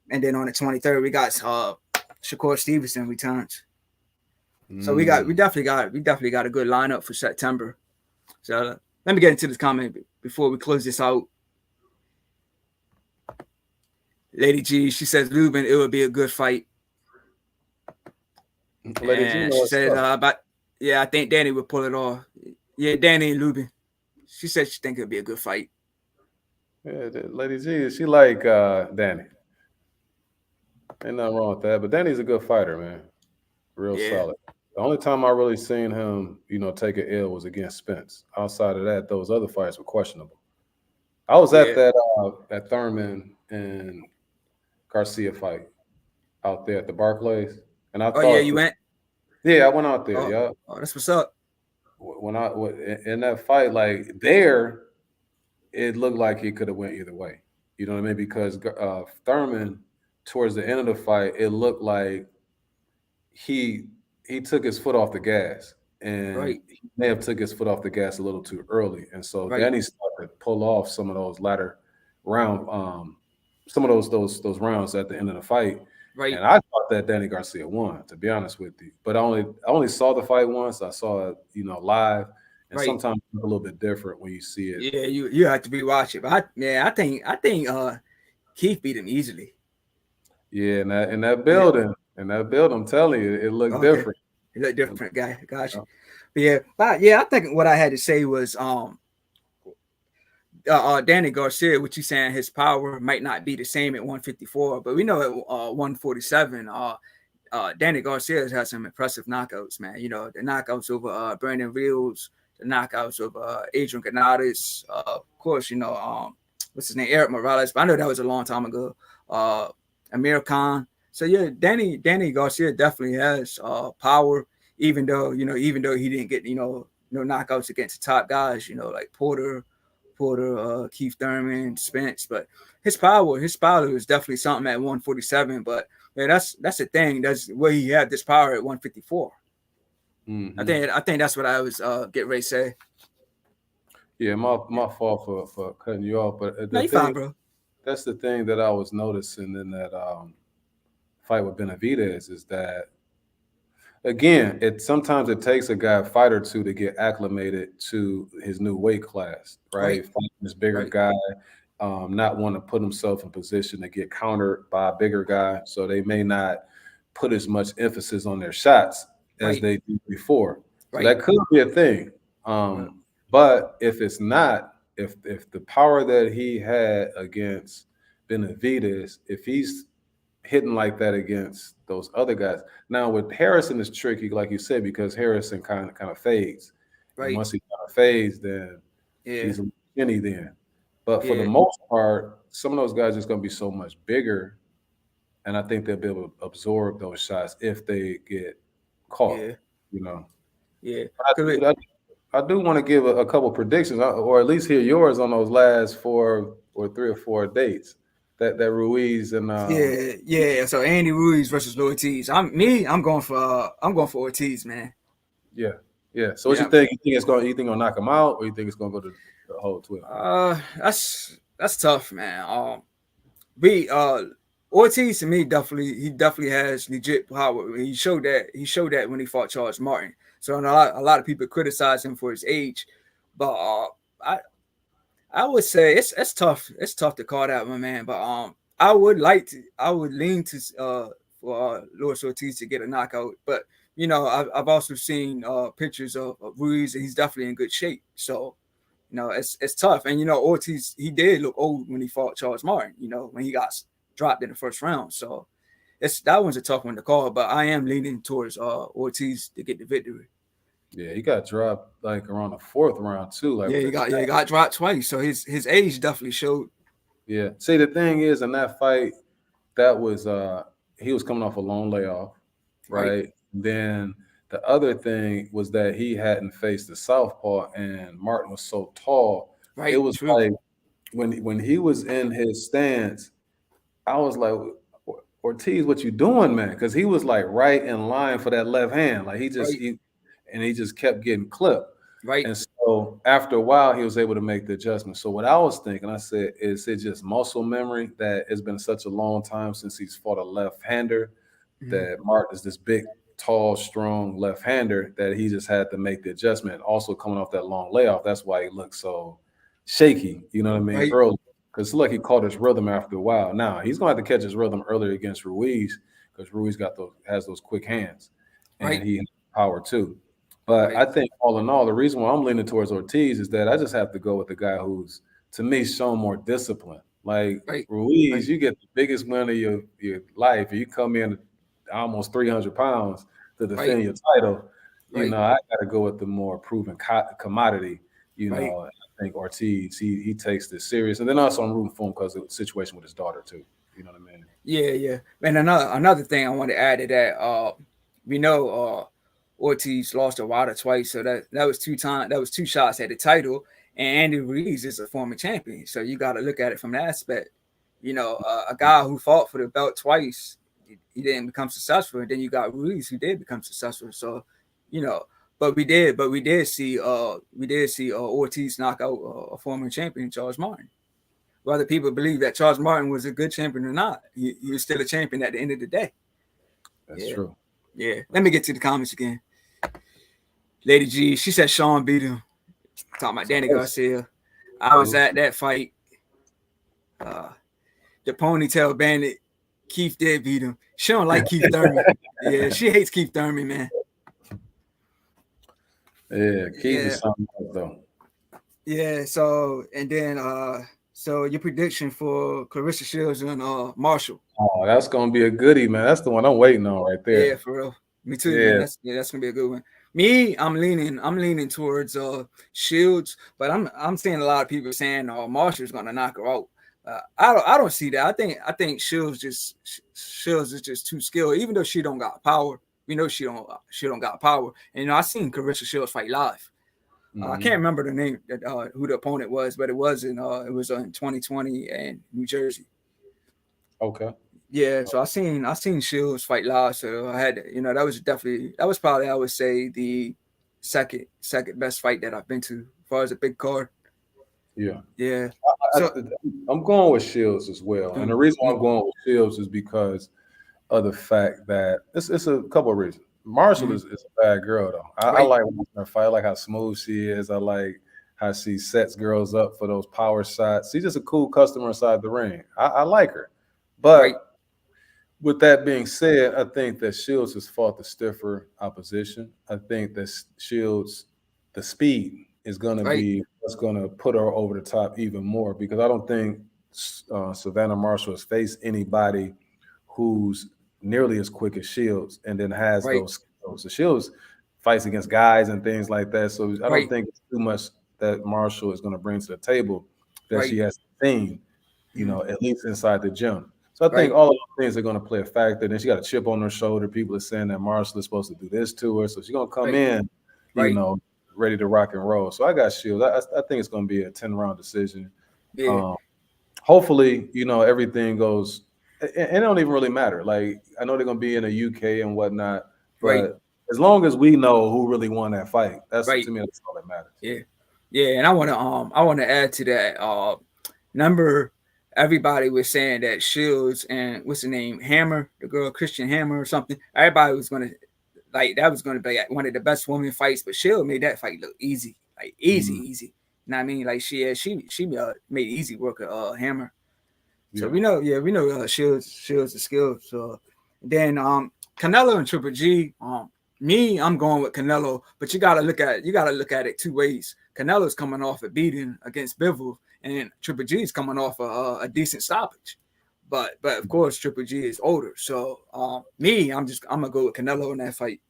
And then on the 23rd, we got Shakur Stevenson returns. So we got Mm. we definitely got a good lineup for September. So let me get into this comment before we close this out. Lady G, she says Lubin, it would be a good fight. Lady G And know she what's says, up. I think Danny would pull it off. Yeah, Danny and Lubin. She said she think it'd be a good fight. Yeah, Lady G, she like Danny. Ain't nothing wrong with that. But Danny's a good fighter, man. Real Yeah, solid. The only time I really seen him, take an L was against Spence. Outside of that, those other fights were questionable. I was at Yeah. that Thurman and Garcia fight out there at the Barclays, and I Oh yeah, thought, you went. yeah, I went out there. Oh, Yeah, oh, that's what's up. in that fight, like there, it looked like it could have went either way. You know what I mean? Because Thurman, towards the end of the fight, it looked like he he took his foot off the gas, and Right, he may have took his foot off the gas a little too early, and so right, Danny started to pull off some of those latter round, some of those rounds at the end of the fight, right. and I thought that Danny Garcia won, to be honest with you. But I only saw the fight once. I saw it, live, and Right. sometimes it's a little bit different when you see it. Yeah, you have to be watching. But I think Keith beat him easily. Yeah, in that Yeah. building, I'm telling you, it looked Okay. different. You look different, guy. Gotcha. Yeah. But yeah, I think what I had to say was Danny Garcia, what you saying his power might not be the same at 154, but we know at 147, Danny Garcia has had some impressive knockouts, man. The knockouts over Brandon Reels, the knockouts over Adrian Canales, of course, what's his name, Eric Morales, but I know that was a long time ago. Uh, Amir Khan. So yeah, Danny Garcia definitely has power, even though he didn't get no knockouts against the top guys, like Porter, Keith Thurman, Spence, but his power is definitely something at 147. But yeah, that's the thing. That's where he had this power at 154. I Hmm. think I think that's what I was get ready to say. Yeah, my Yeah. my fault for cutting you off, but No, the you thing fine, bro. that's the thing that I was noticing in that fight with Benavidez is that again, it sometimes it takes a guy a fight or two to get acclimated to his new weight class, Right, right? Fighting this bigger right, guy, not want to put himself in position to get countered by a bigger guy, so they may not put as much emphasis on their shots as right, they did before. So right, that could be a thing. right, But if it's not, if the power that he had against Benavidez, if he's hitting like that against those other guys. Now with Harrison is tricky, like you said, because Harrison kind of fades, and right. once he kind of fades, then Yeah, he's a little skinny then. But for the yeah, most part, some of those guys are just going to be so much bigger, and I think they'll be able to absorb those shots if they get caught. yeah, You know, yeah. Cause but I do want to give a couple predictions, or at least hear yours on those last 4 or 3 or 4 dates. That Ruiz and yeah, yeah. So Andy Ruiz versus Ortiz. I'm going for Ortiz, man. yeah, yeah. So what you Yeah. think? You think gonna knock him out, or you think it's gonna go to the whole 12? That's tough, man. We Ortiz to me definitely has legit power. He showed that when he fought Charles Martin. So a lot of people criticize him for his age, but I I would say it's tough. It's tough to call that one, man. But I would lean to for Luis Ortiz to get a knockout. But I've also seen pictures of Ruiz, and he's definitely in good shape. So it's tough. And Ortiz, he did look old when he fought Charles Martin. When he got dropped in the first round. So that one's a tough one to call. But I am leaning towards Ortiz to get the victory. Yeah, he got dropped like around the fourth round too, like Yeah, with he a got snap. yeah he got dropped twice. So his age definitely showed. Yeah. See, the thing is, in that fight, that was he was coming off a long layoff, Right, right? Then the other thing was that he hadn't faced the southpaw, and Martin was so tall. It right, was true. like when he was in his stance, I was like, Ortiz, what you doing, man? Because he was like right in line for that left hand. Like Right, he just kept getting clipped. right. And so after a while, he was able to make the adjustment. So what I was thinking, I said, is it just muscle memory that it's been such a long time since he's fought a left-hander Mhm. that Mark is this big, tall, strong left-hander that he just had to make the adjustment. Also coming off that long layoff, that's why he looked so shaky. You know what I mean? Right, Early, because like he caught his rhythm after a while. Now he's gonna have to catch his rhythm earlier against Ruiz because Ruiz has those quick hands, and right, he has power too. But right, I think all in all, the reason why I'm leaning towards Ortiz is that I just have to go with the guy who's to me shown more discipline. Like right, Ruiz, right, you get the biggest win of your life, and you come in almost 300 pounds to right, defend your title, right, I got to go with the more proven commodity. right. I think Ortiz, he takes this serious, and then also I'm rooting for him because of the situation with his daughter too. You know what I mean? Yeah, yeah. And another thing I want to add to that, we know Ortiz lost to Wilder twice, so that was that was two shots at the title. And Andy Ruiz is a former champion, so you got to look at it from that aspect. A guy who fought for the belt twice, he didn't become successful, and then you got Ruiz who did become successful. So, you know, but we did see Ortiz knock out a former champion, Charles Martin. Whether people believe that Charles Martin was a good champion or not, he was still a champion at the end of the day. That's Yeah, true. yeah. Let me get to the comments again. Lady G, she said Sean beat him. Talking about Danny Garcia. I was at that fight. Uh, the ponytail bandit, Keith did beat him. She don't like Keith Thurman. Yeah, she hates Keith Thurman, man. Yeah, Keith Yeah, is something else, though. yeah. So your prediction for Clarissa Shields and Marshall? Oh, that's gonna be a goodie, man. That's the one I'm waiting on right Yeah, there. for real. Me too, man. Yeah, That's gonna be a good one. Me, I'm leaning towards Shields, but I'm seeing a lot of people saying Marshall's gonna knock her out. I don't see that. I think Shields is just too skilled. Even though she don't got power, we know she don't got power. And I seen Carissa Shields fight live. I can't remember the name that who the opponent was, but it was in 2020 in New Jersey. okay. Yeah, so I seen Shields fight live, so I had that was probably I would say the second best fight that I've been to as far as a big card. Yeah. Yeah. I, So I'm going with Shields as well. And the mm, reason why I'm mm, going with Shields is because of the fact that it's a couple of reasons. Marshall mm, is a bad girl though. I right, like watching her fight. I like how smooth she is. I like how she sets girls up for those power shots. She's just a cool customer inside the ring. I like her. right, But with that being said, I think that Shields has fought the stiffer opposition. I think that Shields, the speed is going to right, be what's going to put her over the top even more because I don't think Savannah Marshall has faced anybody who's nearly as quick as Shields and then has right, those skills. So Shields fights against guys and things like that. So I don't right, think it's too much that Marshall is going to bring to the table that right, she has seen, mm, at least inside the gym. So I think right, all of those things are going to play a factor. Then she got a chip on her shoulder. People are saying that Marshall is supposed to do this to her. So she's going to come right, in, you right. know, ready to rock and roll. So I got Shields. I think it's going to be a 10-round decision. Yeah, Um, Hopefully, everything goes, and it don't even really matter. Like I know they're going to be in the UK and whatnot, right, but as long as we know who really won that fight, that's right. to me that's all that matters. Yeah, yeah. And I wanna add to that. Number everybody was saying that Shields and what's the name Hammer, the girl Christian Hammer or something. Everybody was gonna like that was gonna be like one of the best women fights, but Shield made that fight look easy, like easy, Mhm. easy. You know what I mean? Like she made easy work of Hammer. So Yeah. we know Shields is skilled. So then Canelo and Triple G. I'm going with Canelo, but you gotta look at it two ways. Canelo's coming off a beating against Bivol, and Triple G is coming off a decent stoppage. But of course Triple G is older. So I'm gonna go with Canelo in that fight.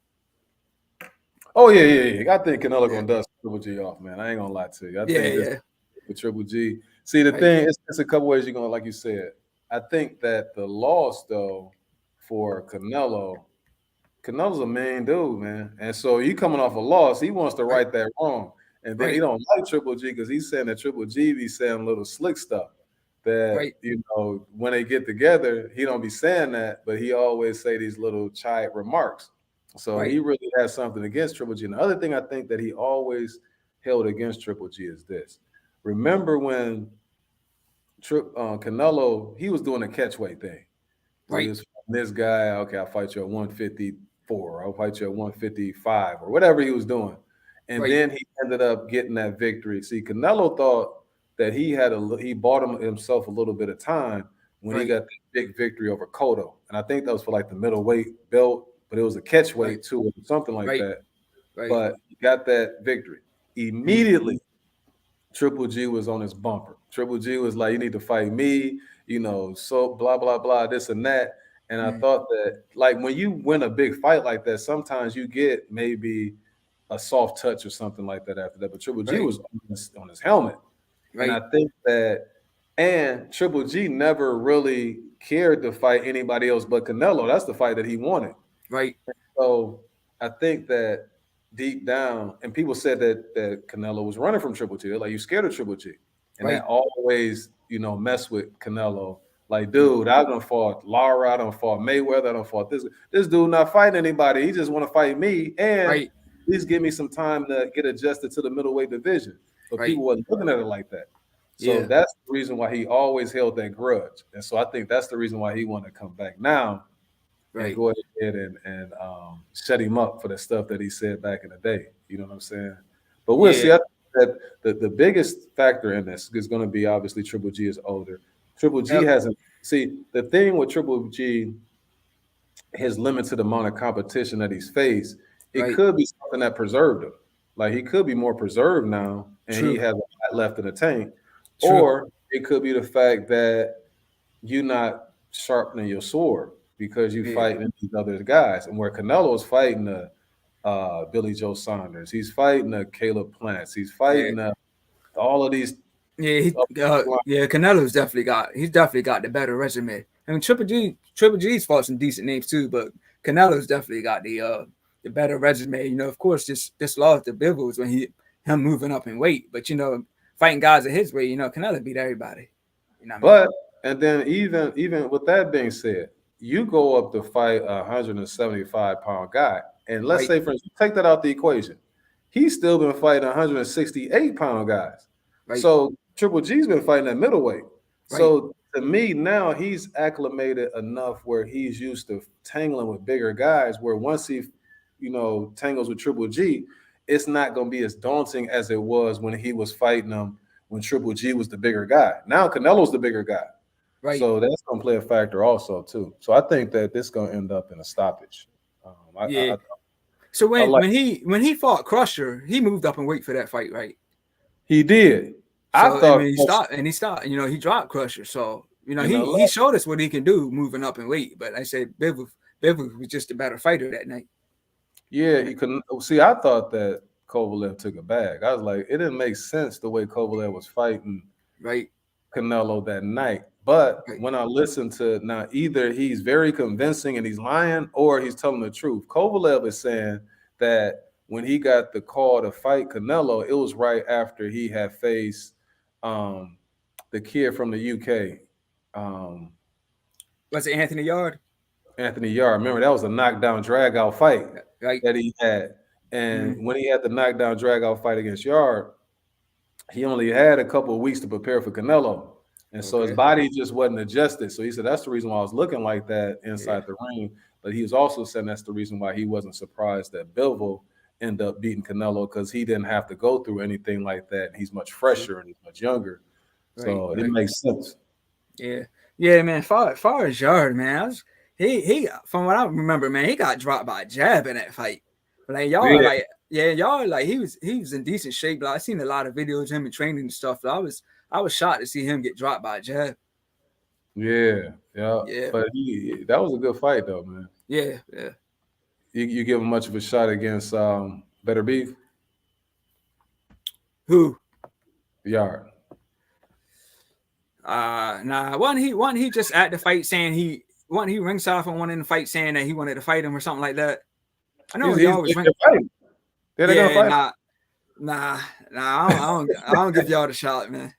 Oh yeah. I think Canelo Yeah, gonna dust Triple G off, man. I ain't gonna lie to you. I yeah, think this yeah. with Triple G. See, the Right, thing is, it's a couple ways you're gonna, like you said. I think that the loss though for Canelo's a mean dude, man. And so he coming off a loss, he wants to right, right that wrong. And then he right, don't like Triple G because he's saying that Triple G be saying little slick stuff that, right, when they get together, he don't be saying that, but he always say these little chide remarks. So right, he really has something against Triple G. And the other thing I think that he always held against Triple G is this. Remember when Canelo, he was doing a catchweight thing. So he right, was this guy, okay, I'll fight you at 154, I'll fight you at 155, or whatever he was doing. And right, then he ended up getting that victory. See, Canelo thought that he bought himself a little bit of time when he right, got the big victory over Cotto. And I think that was for like the middleweight belt, but it was a right, catchweight too, or something like right, that. right. But he got that victory. Mm, Immediately, Triple G was on his bumper. Triple G was like, "You need to fight me," so blah blah blah, this and that. And I thought that, like, when you win a big fight like that, sometimes you get maybe a soft touch or something like that after that. But Triple G Right. was on his helmet. And I Right. think that, and Triple G never really cared to fight anybody else but Canelo. That's the fight that he wanted. Right. So I think that deep down, and people said that Canelo was running from Triple G. They're like, you scared of Triple G. And that Right. always, mess with Canelo. Like, Mm. dude, I done fought Lara, I done fought Mayweather, I done fought this. This dude not fighting anybody. He just want to fight me. And Right. please give me some time to get adjusted to the middleweight division. But Right. people wasn't looking at it like that. So Yeah. that's the reason why he always held that grudge. And so I think that's the reason why he wanted to come back now and Right. go ahead and shut him up for the stuff that he said back in the day. You know what I'm saying? But we'll see. Yeah. I think that the biggest factor in this is going to be obviously Triple G is older. Triple G Yep. hasn't. See, the thing with Triple G, his limited amount of competition that he's faced, it Right. could be something that preserved him. Like he could be more preserved now, and he True. has a lot left in the tank, True. or it could be the fact that you're not sharpening your sword because you Yeah. fighting these other guys. And where Canelo's fighting the Billy Joe Saunders, he's fighting the Caleb Plants, he's Yeah. fighting all of these. Yeah. Yeah. Canelo's definitely got. He's definitely got the better resume. I mean, Triple G's fought some decent names too, but Canelo's definitely got the better resume. Of course, this loss to Bivol when him moving up in weight, but fighting guys at his weight, Canelo beat everybody. You know what I mean? But and then even with that being said, you go up to fight a 175-pound guy, and let's Right. say for instance, take that out the equation. He's still been fighting 168-pound guys. Right. So Triple G's been fighting at middleweight. Right. So to me now he's acclimated enough where he's used to tangling with bigger guys. Where once he, tangles with Triple G, it's not going to be as daunting as it was when he was fighting him when Triple G was the bigger guy. Now Canelo's the bigger guy. Right. So that's going to play a factor also too. So I think that this is going to end up in a stoppage. Yeah. I So like when he fought Crusher, he moved up and weight for that fight, right? he did. I So I thought mean, he stopped. He dropped Crusher. So in a he showed us what he can do moving up in weight. But I said Bivol was just a better fighter that night. yeah, he couldn't see. I thought that Kovalev took a bag. I was like, it didn't make sense the way Kovalev was fighting Right. Canelo that night. But Right. when I listened to now, either he's very convincing and he's lying, or he's telling the truth. Kovalev is saying that when he got the call to fight Canelo, it was right after he had faced the kid from the UK, Was it Anthony Yard? Anthony Yard. Remember, that was a knockdown drag out fight Right. that he had. And Mm-hmm. when he had the knockdown drag out fight against Yard, he only had a couple of weeks to prepare for Canelo. And so his Okay. body just wasn't adjusted. So he said that's the reason why I was looking like that inside the ring. But he was also saying that's the reason why he wasn't surprised that Bivol ended up beating Canelo, because he didn't have to go through anything like that. He's much fresher and he's much younger. So it makes sense. Yeah. Yeah, man. Far as Yard, man, he from what I remember, man, he got dropped by a jab in that fight. But like y'all, Yeah. y'all like he was in decent shape. Like I seen a lot of videos of him in training and stuff. But I was shocked to see him get dropped by a jab. Yeah. Yeah. But that was a good fight though, man. Yeah. You give him much of a shot against Better Beef? Who? Yard. Nah. Wasn't he just at the fight saying he ringside from one in the fight saying that he wanted to fight him or something like that? I know he always they're fighting. They're gonna fight. Nah. I don't give y'all the shot, man.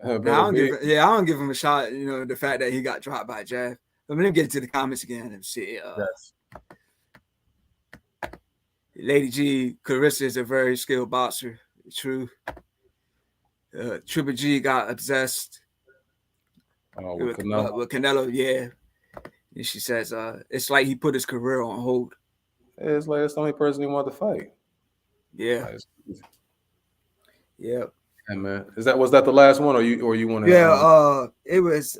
I don't give him a shot. The fact that he got dropped by a jab. Let me get into the comments again and see. Yes. Lady G, Carissa is a very skilled boxer. True. Triple G got obsessed with Canelo. Yeah. And she says, it's like he put his career on hold. It's like it's the only person he wanted to fight. Yeah. Yeah. Hey, man, was that the last one, or you want to? Yeah. It was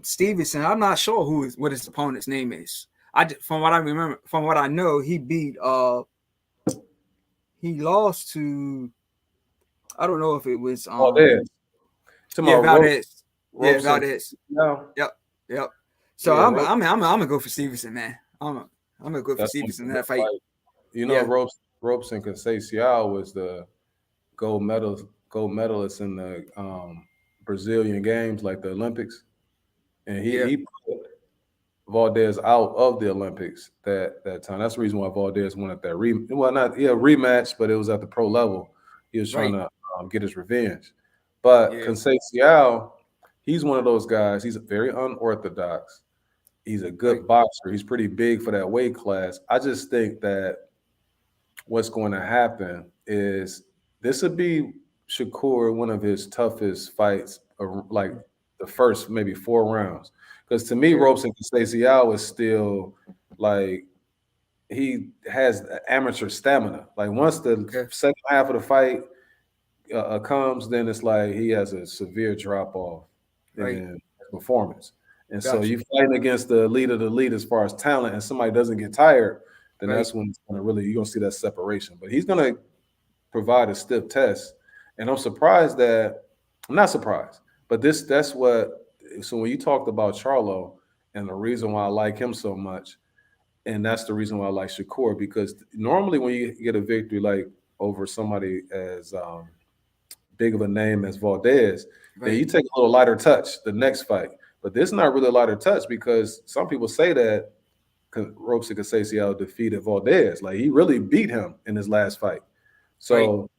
Stevenson. I'm not sure what his opponent's name is. From what I remember, from what I know, he beat he lost to, I don't know if it was Valdez. Valdez. Yeah, Valdez. No. Yep. So Yeah, I'm gonna go for Stevenson, man. I'm gonna go for that's one Stevenson in of that the fight. fight. You know, Yeah, Ropes and Conceição was the gold medalist in the Brazilian games, like the Olympics, and yeah, he put Valdez out of the Olympics that time. That's the reason why Valdez wanted that rematch, but it was at the pro level. He was trying right. to get his revenge. But Yeah, Conceição, he's one of those guys. He's very unorthodox. He's a right. good boxer. He's pretty big for that weight class. I just think that what's going to happen is this would be Shakur one of his toughest fights, like the first maybe 4 rounds. Because to me, Yeah. Ropes and Stacey is still like he has amateur stamina. Like once the Okay. second half of the fight comes, then it's like he has a severe drop off Right. in performance. And so Gotcha. you fighting against the lead of the lead as far as talent, and somebody doesn't get tired, then Right. that's when it's gonna really you're gonna see that separation. But he's gonna provide a stiff test, and I'm not surprised, but that's what. So when you talked about Charlo and the reason why I like him so much, and that's the reason why I like Shakur because normally when you get a victory like over somebody as big of a name as Valdez, then Right. you take a little lighter touch the next fight. But this is not really a lighter touch because some people say that Robeson Conceição defeated Valdez. Like he really beat him in his last fight. Right. So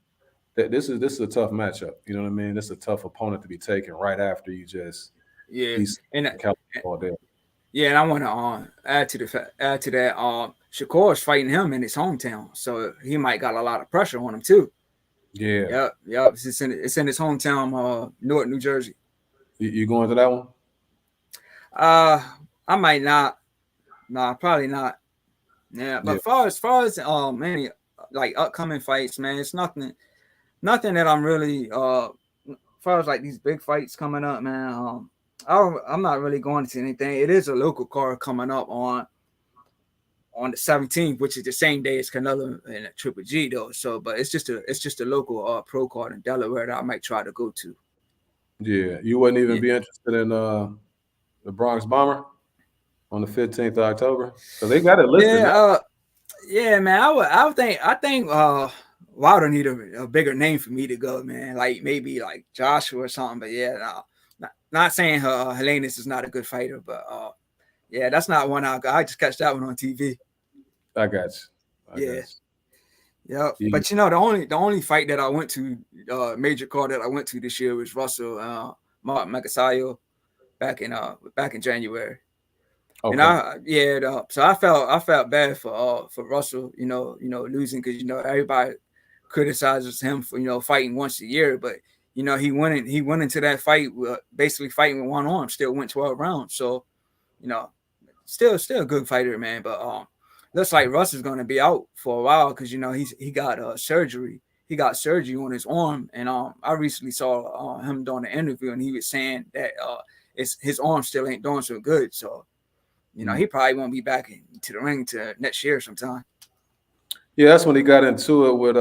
this is a tough matchup. You know what I mean? This is a tough opponent to be taken right after you just Yeah. beat And Valdez. yeah, and I want to add to that. Shakur is fighting him in his hometown, so he might got a lot of pressure on him too. Yeah. Yep. Yep. It's in his hometown, Newark, New Jersey. You going to that one? Uh, I might not. Nah, probably not. Yeah, Yeah. but far as many like upcoming fights, man, it's nothing that I'm really far as like these big fights coming up, man. I'm not really going to anything. It is a local card coming up on the 17th, which is the same day as Canelo and Triple G though. So, but it's just a local pro card in Delaware that I might try to go to. Yeah. You wouldn't even Yeah, be interested in the Bronx Bomber on the 15th of October? Because they got it listed yeah, now. yeah, man. I think Wilder need a bigger name for me to go, man. Like maybe like Joshua or something. But yeah, no, not saying Helenas is not a good fighter, but yeah, that's not one I got. I just catch that one on TV. I got you. I got Yeah. Yeah, you. but the only fight that I went to, major card that I went to this year was Russell Mark Magasayo back in January. And Okay. so I felt bad for Russell, losing because everybody criticizes him for fighting once a year, but he went into that fight basically fighting with one arm, still went 12 rounds, so you know still a good fighter, man. But looks like Russ is going to be out for a while because he got surgery. He got surgery on his arm, and I recently saw him doing an interview, and he was saying that his arm still ain't doing so good. So he probably won't be back into the ring to next year sometime. Yeah, that's when he got into it with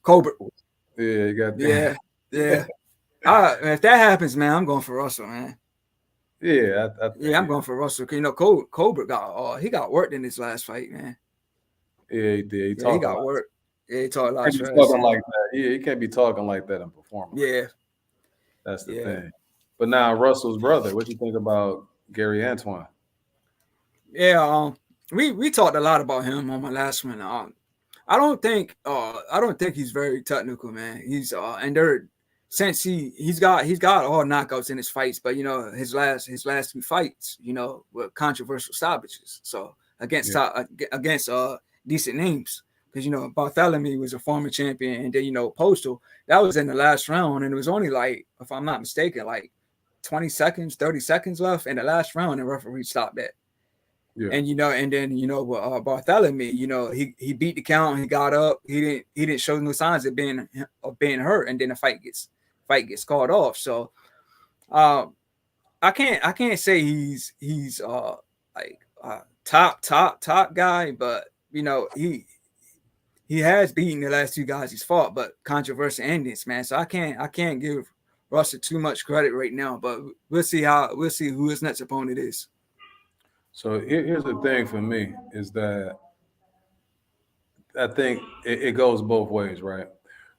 Colbert. yeah, he got Yeah, yeah. If that happens, man, I'm going for Russell, man. yeah, I think Yeah, I'm going for Russell. Cause Colbert got worked in his last fight, man. yeah, he did. He Yeah, he talked a got lot. worked. Yeah, he talked a lot Can't of be trash. talking like that. Yeah, he can't be talking like that and performing like Yeah, that. That's the yeah, thing. But now Russell's brother, what you think about Gary Antoine? yeah. We talked a lot about him on my last one. I don't think he's very technical, man. He's and they're since he's got all knockouts in his fights, but his last two fights, were controversial stoppages. So against Yeah, decent names, because Bartholomew was a former champion, and then Postal, that was in the last round, and it was only like, if I'm not mistaken, like 20 seconds, 30 seconds left in the last round, and the referee stopped that. yeah, And then with Bartholomew, he beat the count, he got up, he didn't show no signs of being hurt, and then the fight gets called off. So I can't say he's like top guy, but he has beaten the last two guys he's fought, but controversial endings, man. So I can't give Russell too much credit right now, but we'll see who his next opponent is. So here's the thing for me is that I think it goes both ways, right? Right,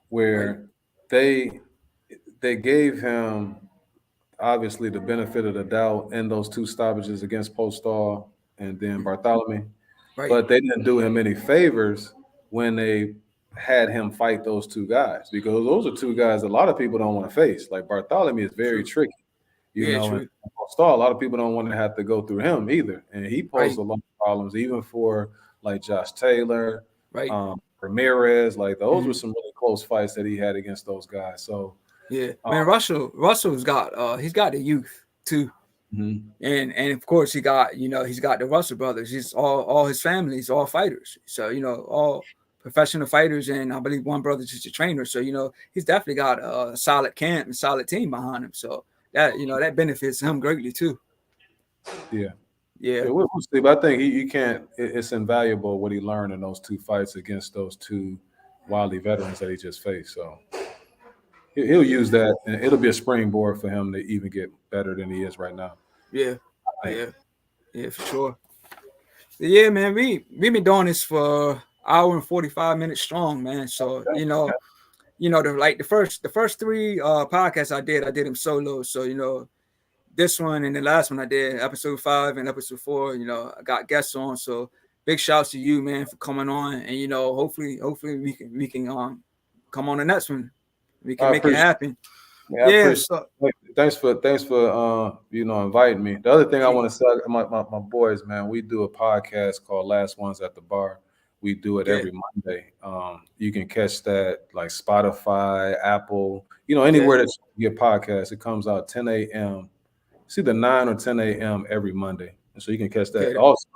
Where they they gave him obviously the benefit of the doubt in those two stoppages against Postal and then Bartholomew, right, but they didn't do him any favors when they had him fight those two guys because those are two guys a lot of people don't want to face. Like Bartholomew is very true. tricky, Yeah, and true. Postal, a lot of people don't want to have to go through him either, and he posed Right, a lot of problems even for like Josh Taylor, right. Ramirez. Like those were Hmm. some really close fights that he had against those guys. So. Yeah, Um, man. Russell's got he's got the youth too, mhm. and of course he's got the Russell brothers. He's all his family's all fighters. So all professional fighters, and I believe one brother's just a trainer. So he's definitely got a solid camp and solid team behind him. So that benefits him greatly too. Yeah. Yeah, Yeah, we'll see. But I think he can't. It's invaluable what he learned in those two fights against those two wily veterans that he just faced. So he'll use that, and it'll be a springboard for him to even get better than he is right now. yeah, I think. yeah, yeah, for sure. Yeah, man. We been doing this for hour and 45 minutes strong, man. So the first three podcasts I did them solo. So this one and the last one I did, episode 5 and episode 4, I got guests on. So big shouts to you, man, for coming on. And hopefully we can come on the next one. We can I make it appreciate. happen. Yeah, I Yeah. appreciate. So Thanks for inviting me. The other thing I hey, want to say, my boys, man, we do a podcast called Last Ones at the Bar. We do it yeah, every Monday. You can catch that like Spotify, Apple, yeah, anywhere that you get podcasts. It comes out 10 a.m. It's either 9 or 10 a.m. every Monday. And so you can catch that. okay, Also,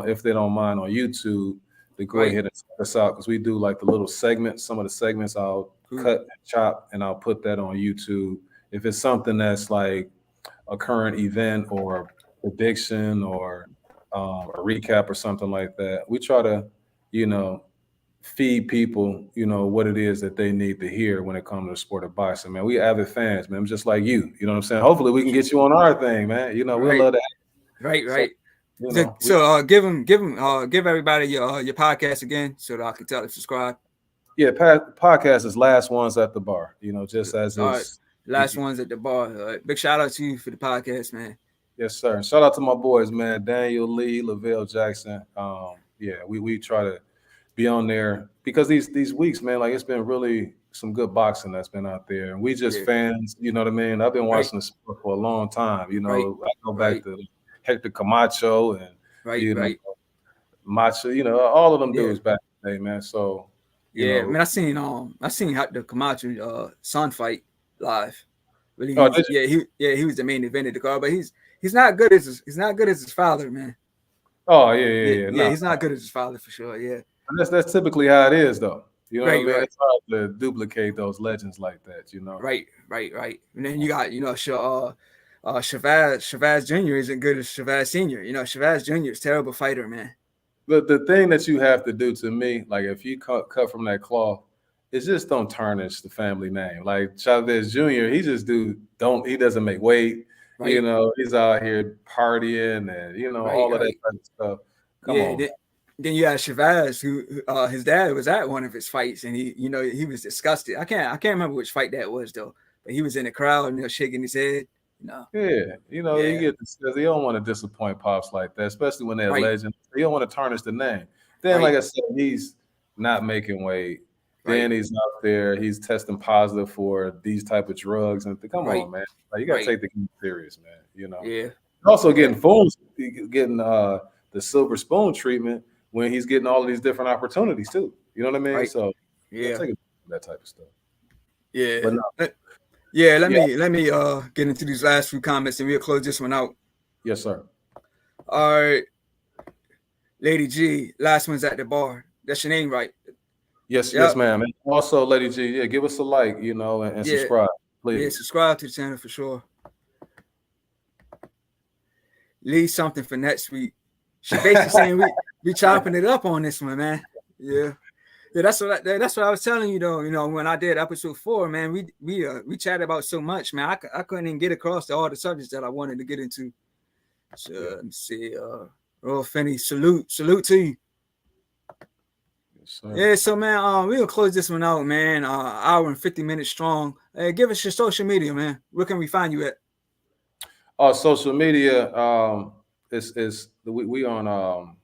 if they don't mind on YouTube, to go right, ahead and check us out because we do like the little segments. Some of the segments I'll cool, cut and chop and I'll put that on YouTube. If it's something that's like a current event or prediction or a recap or something like that, we try to, you know, feed people, what it is that they need to hear when it comes to the sport of boxing, man. We avid fans, man. I'm just like you know what I'm saying? Hopefully we can get you on our thing, man. We'll right, love that. right, So, right. So give everybody your podcast again so that I can tell them to subscribe. podcast is Last Ones at the Bar, just as All right, is. last ones at the bar. Big shout out to you for the podcast, man. Yes, sir. Shout out to my boys, man. Daniel Lee, Lavelle Jackson. Yeah, we try to be on there because these weeks, man, like it's been really some good boxing that's been out there. And we just Yeah, fans, you know what I mean? I've been right, watching the sport for a long time. right, I go back right, to Hector Camacho and right, you know right. Macho, all of them Yeah, dudes back in the day, man. So, you yeah. know, Man, I seen the Camacho son fight live. Really, oh, did you? he was the main event of the card, but he's not good as his father, man. Oh, yeah, Yeah, yeah, yeah. yeah, No, he's not good as his father for sure. Yeah, that's typically how it is, though. You know what I right, mean? right, It's hard to duplicate those legends like that. right, right, right. And then you got Chavez Jr. isn't good as Chavez Senior. Chavez Jr. is a terrible fighter, man. But the thing that you have to do to me, like if you cut from that cloth, is just don't tarnish the family name. Like Chavez Jr., he doesn't make weight. Right. He's out here partying and Right, all of that right. type of stuff. Come Yeah. on, man. Then you had Chavez, who his dad was at one of his fights, and he was disgusted. I can't remember which fight that was though, but he was in the crowd, shaking his head. Yeah, you Yeah. get this because you don't want to disappoint pops like that, especially when they're a Right, legend. You don't want to tarnish the name. Then, right, like I said, he's not making weight. right, Then he's out there. He's testing positive for these type of drugs. And come right, on, man. Like you got to right. take the game serious, man. Yeah, Also yeah, getting the silver spoon treatment when he's getting all of these different opportunities too. You know what I mean? right. So you got Yeah, to take that type of stuff. yeah. But no, Yeah, let yeah, me get into these last few comments and we'll close this one out. yes, sir. All right, Lady G, last one's at the bar. That's your name, right? Yes, Yep. ma'am. And also, Lady G, yeah, give us a like, and Yeah, subscribe, yeah. please. Subscribe to the channel for sure. Leave something for next week. She basically saying we chopping it up on this one, man. Yeah. Yeah, that's what I was telling you though. When I did episode 4, man, we chatted about so much, man. I couldn't even get across to all the subjects that I wanted to get into. So, let me see. Royal Finney, salute to you. Yes, sir. Yeah, so man, we'll close this one out, man. Hour and 50 minutes strong. Hey, give us your social media, man. Where can we find you at? Social media, is we on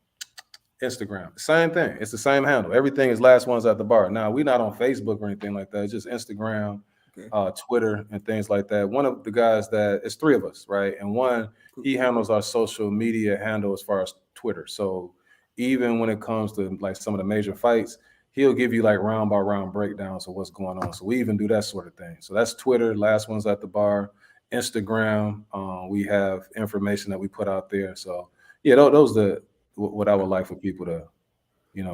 Instagram. Same thing. It's the same handle. Everything is last ones at the bar. Now we're not on Facebook or anything like that. It's just Instagram, Okay. Twitter, and things like that. One of the guys that it's three of us, right? And one he handles our social media handle as far as Twitter. So even when it comes to like some of the major fights, he'll give you like round by round breakdowns of what's going on. So we even do that sort of thing. So that's Twitter, last ones at the bar. Instagram, we have information that we put out there. So yeah, those the what I would like for people to,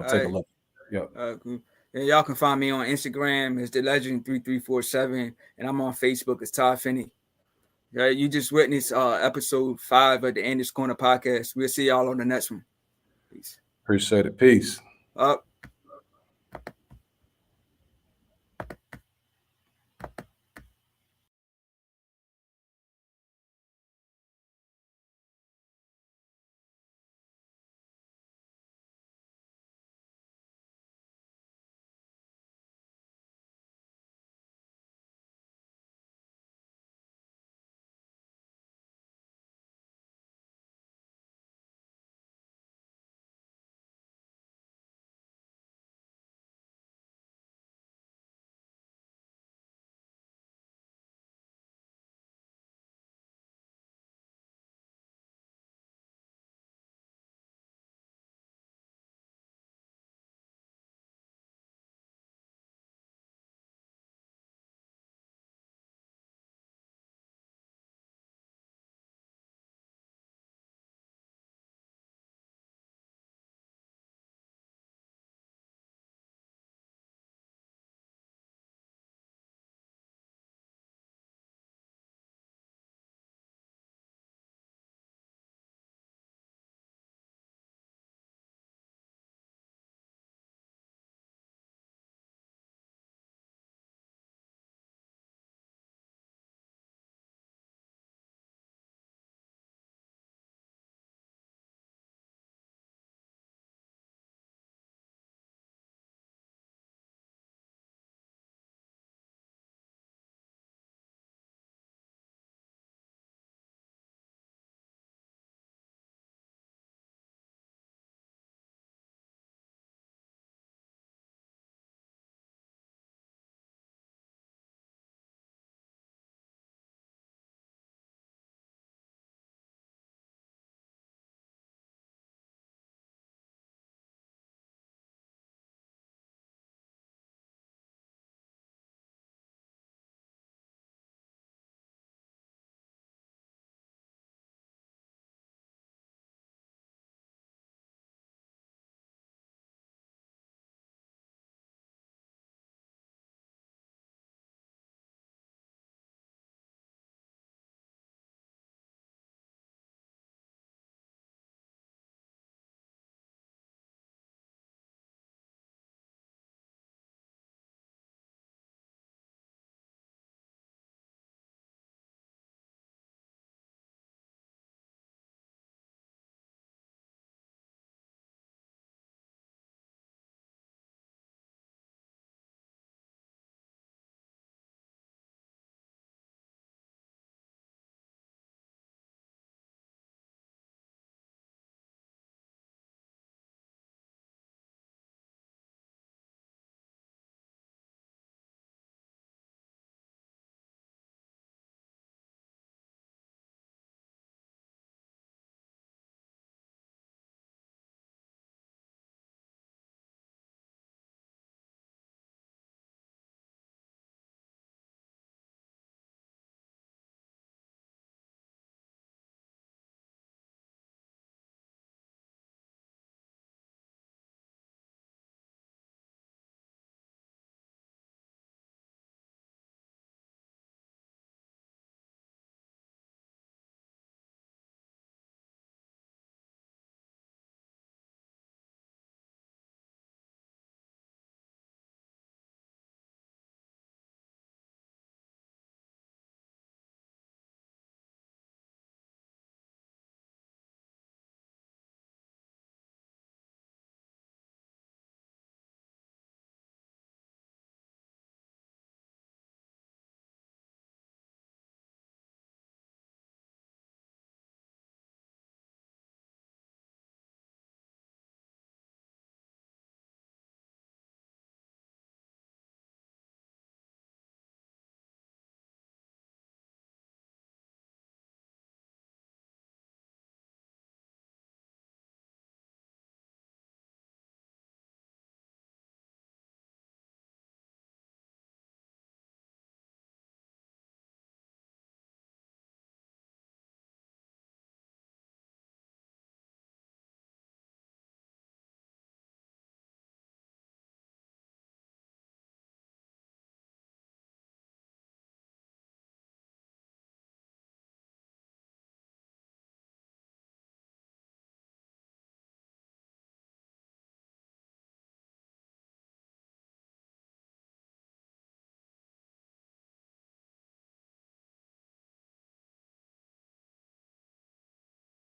take a look. Yep. Cool. And y'all can find me on Instagram as the Legend 3347, and I'm on Facebook as Todd Finney. You just witnessed episode 5 of the Anders Corner podcast. We'll see y'all on the next one. Peace. Appreciate it. Peace. Up.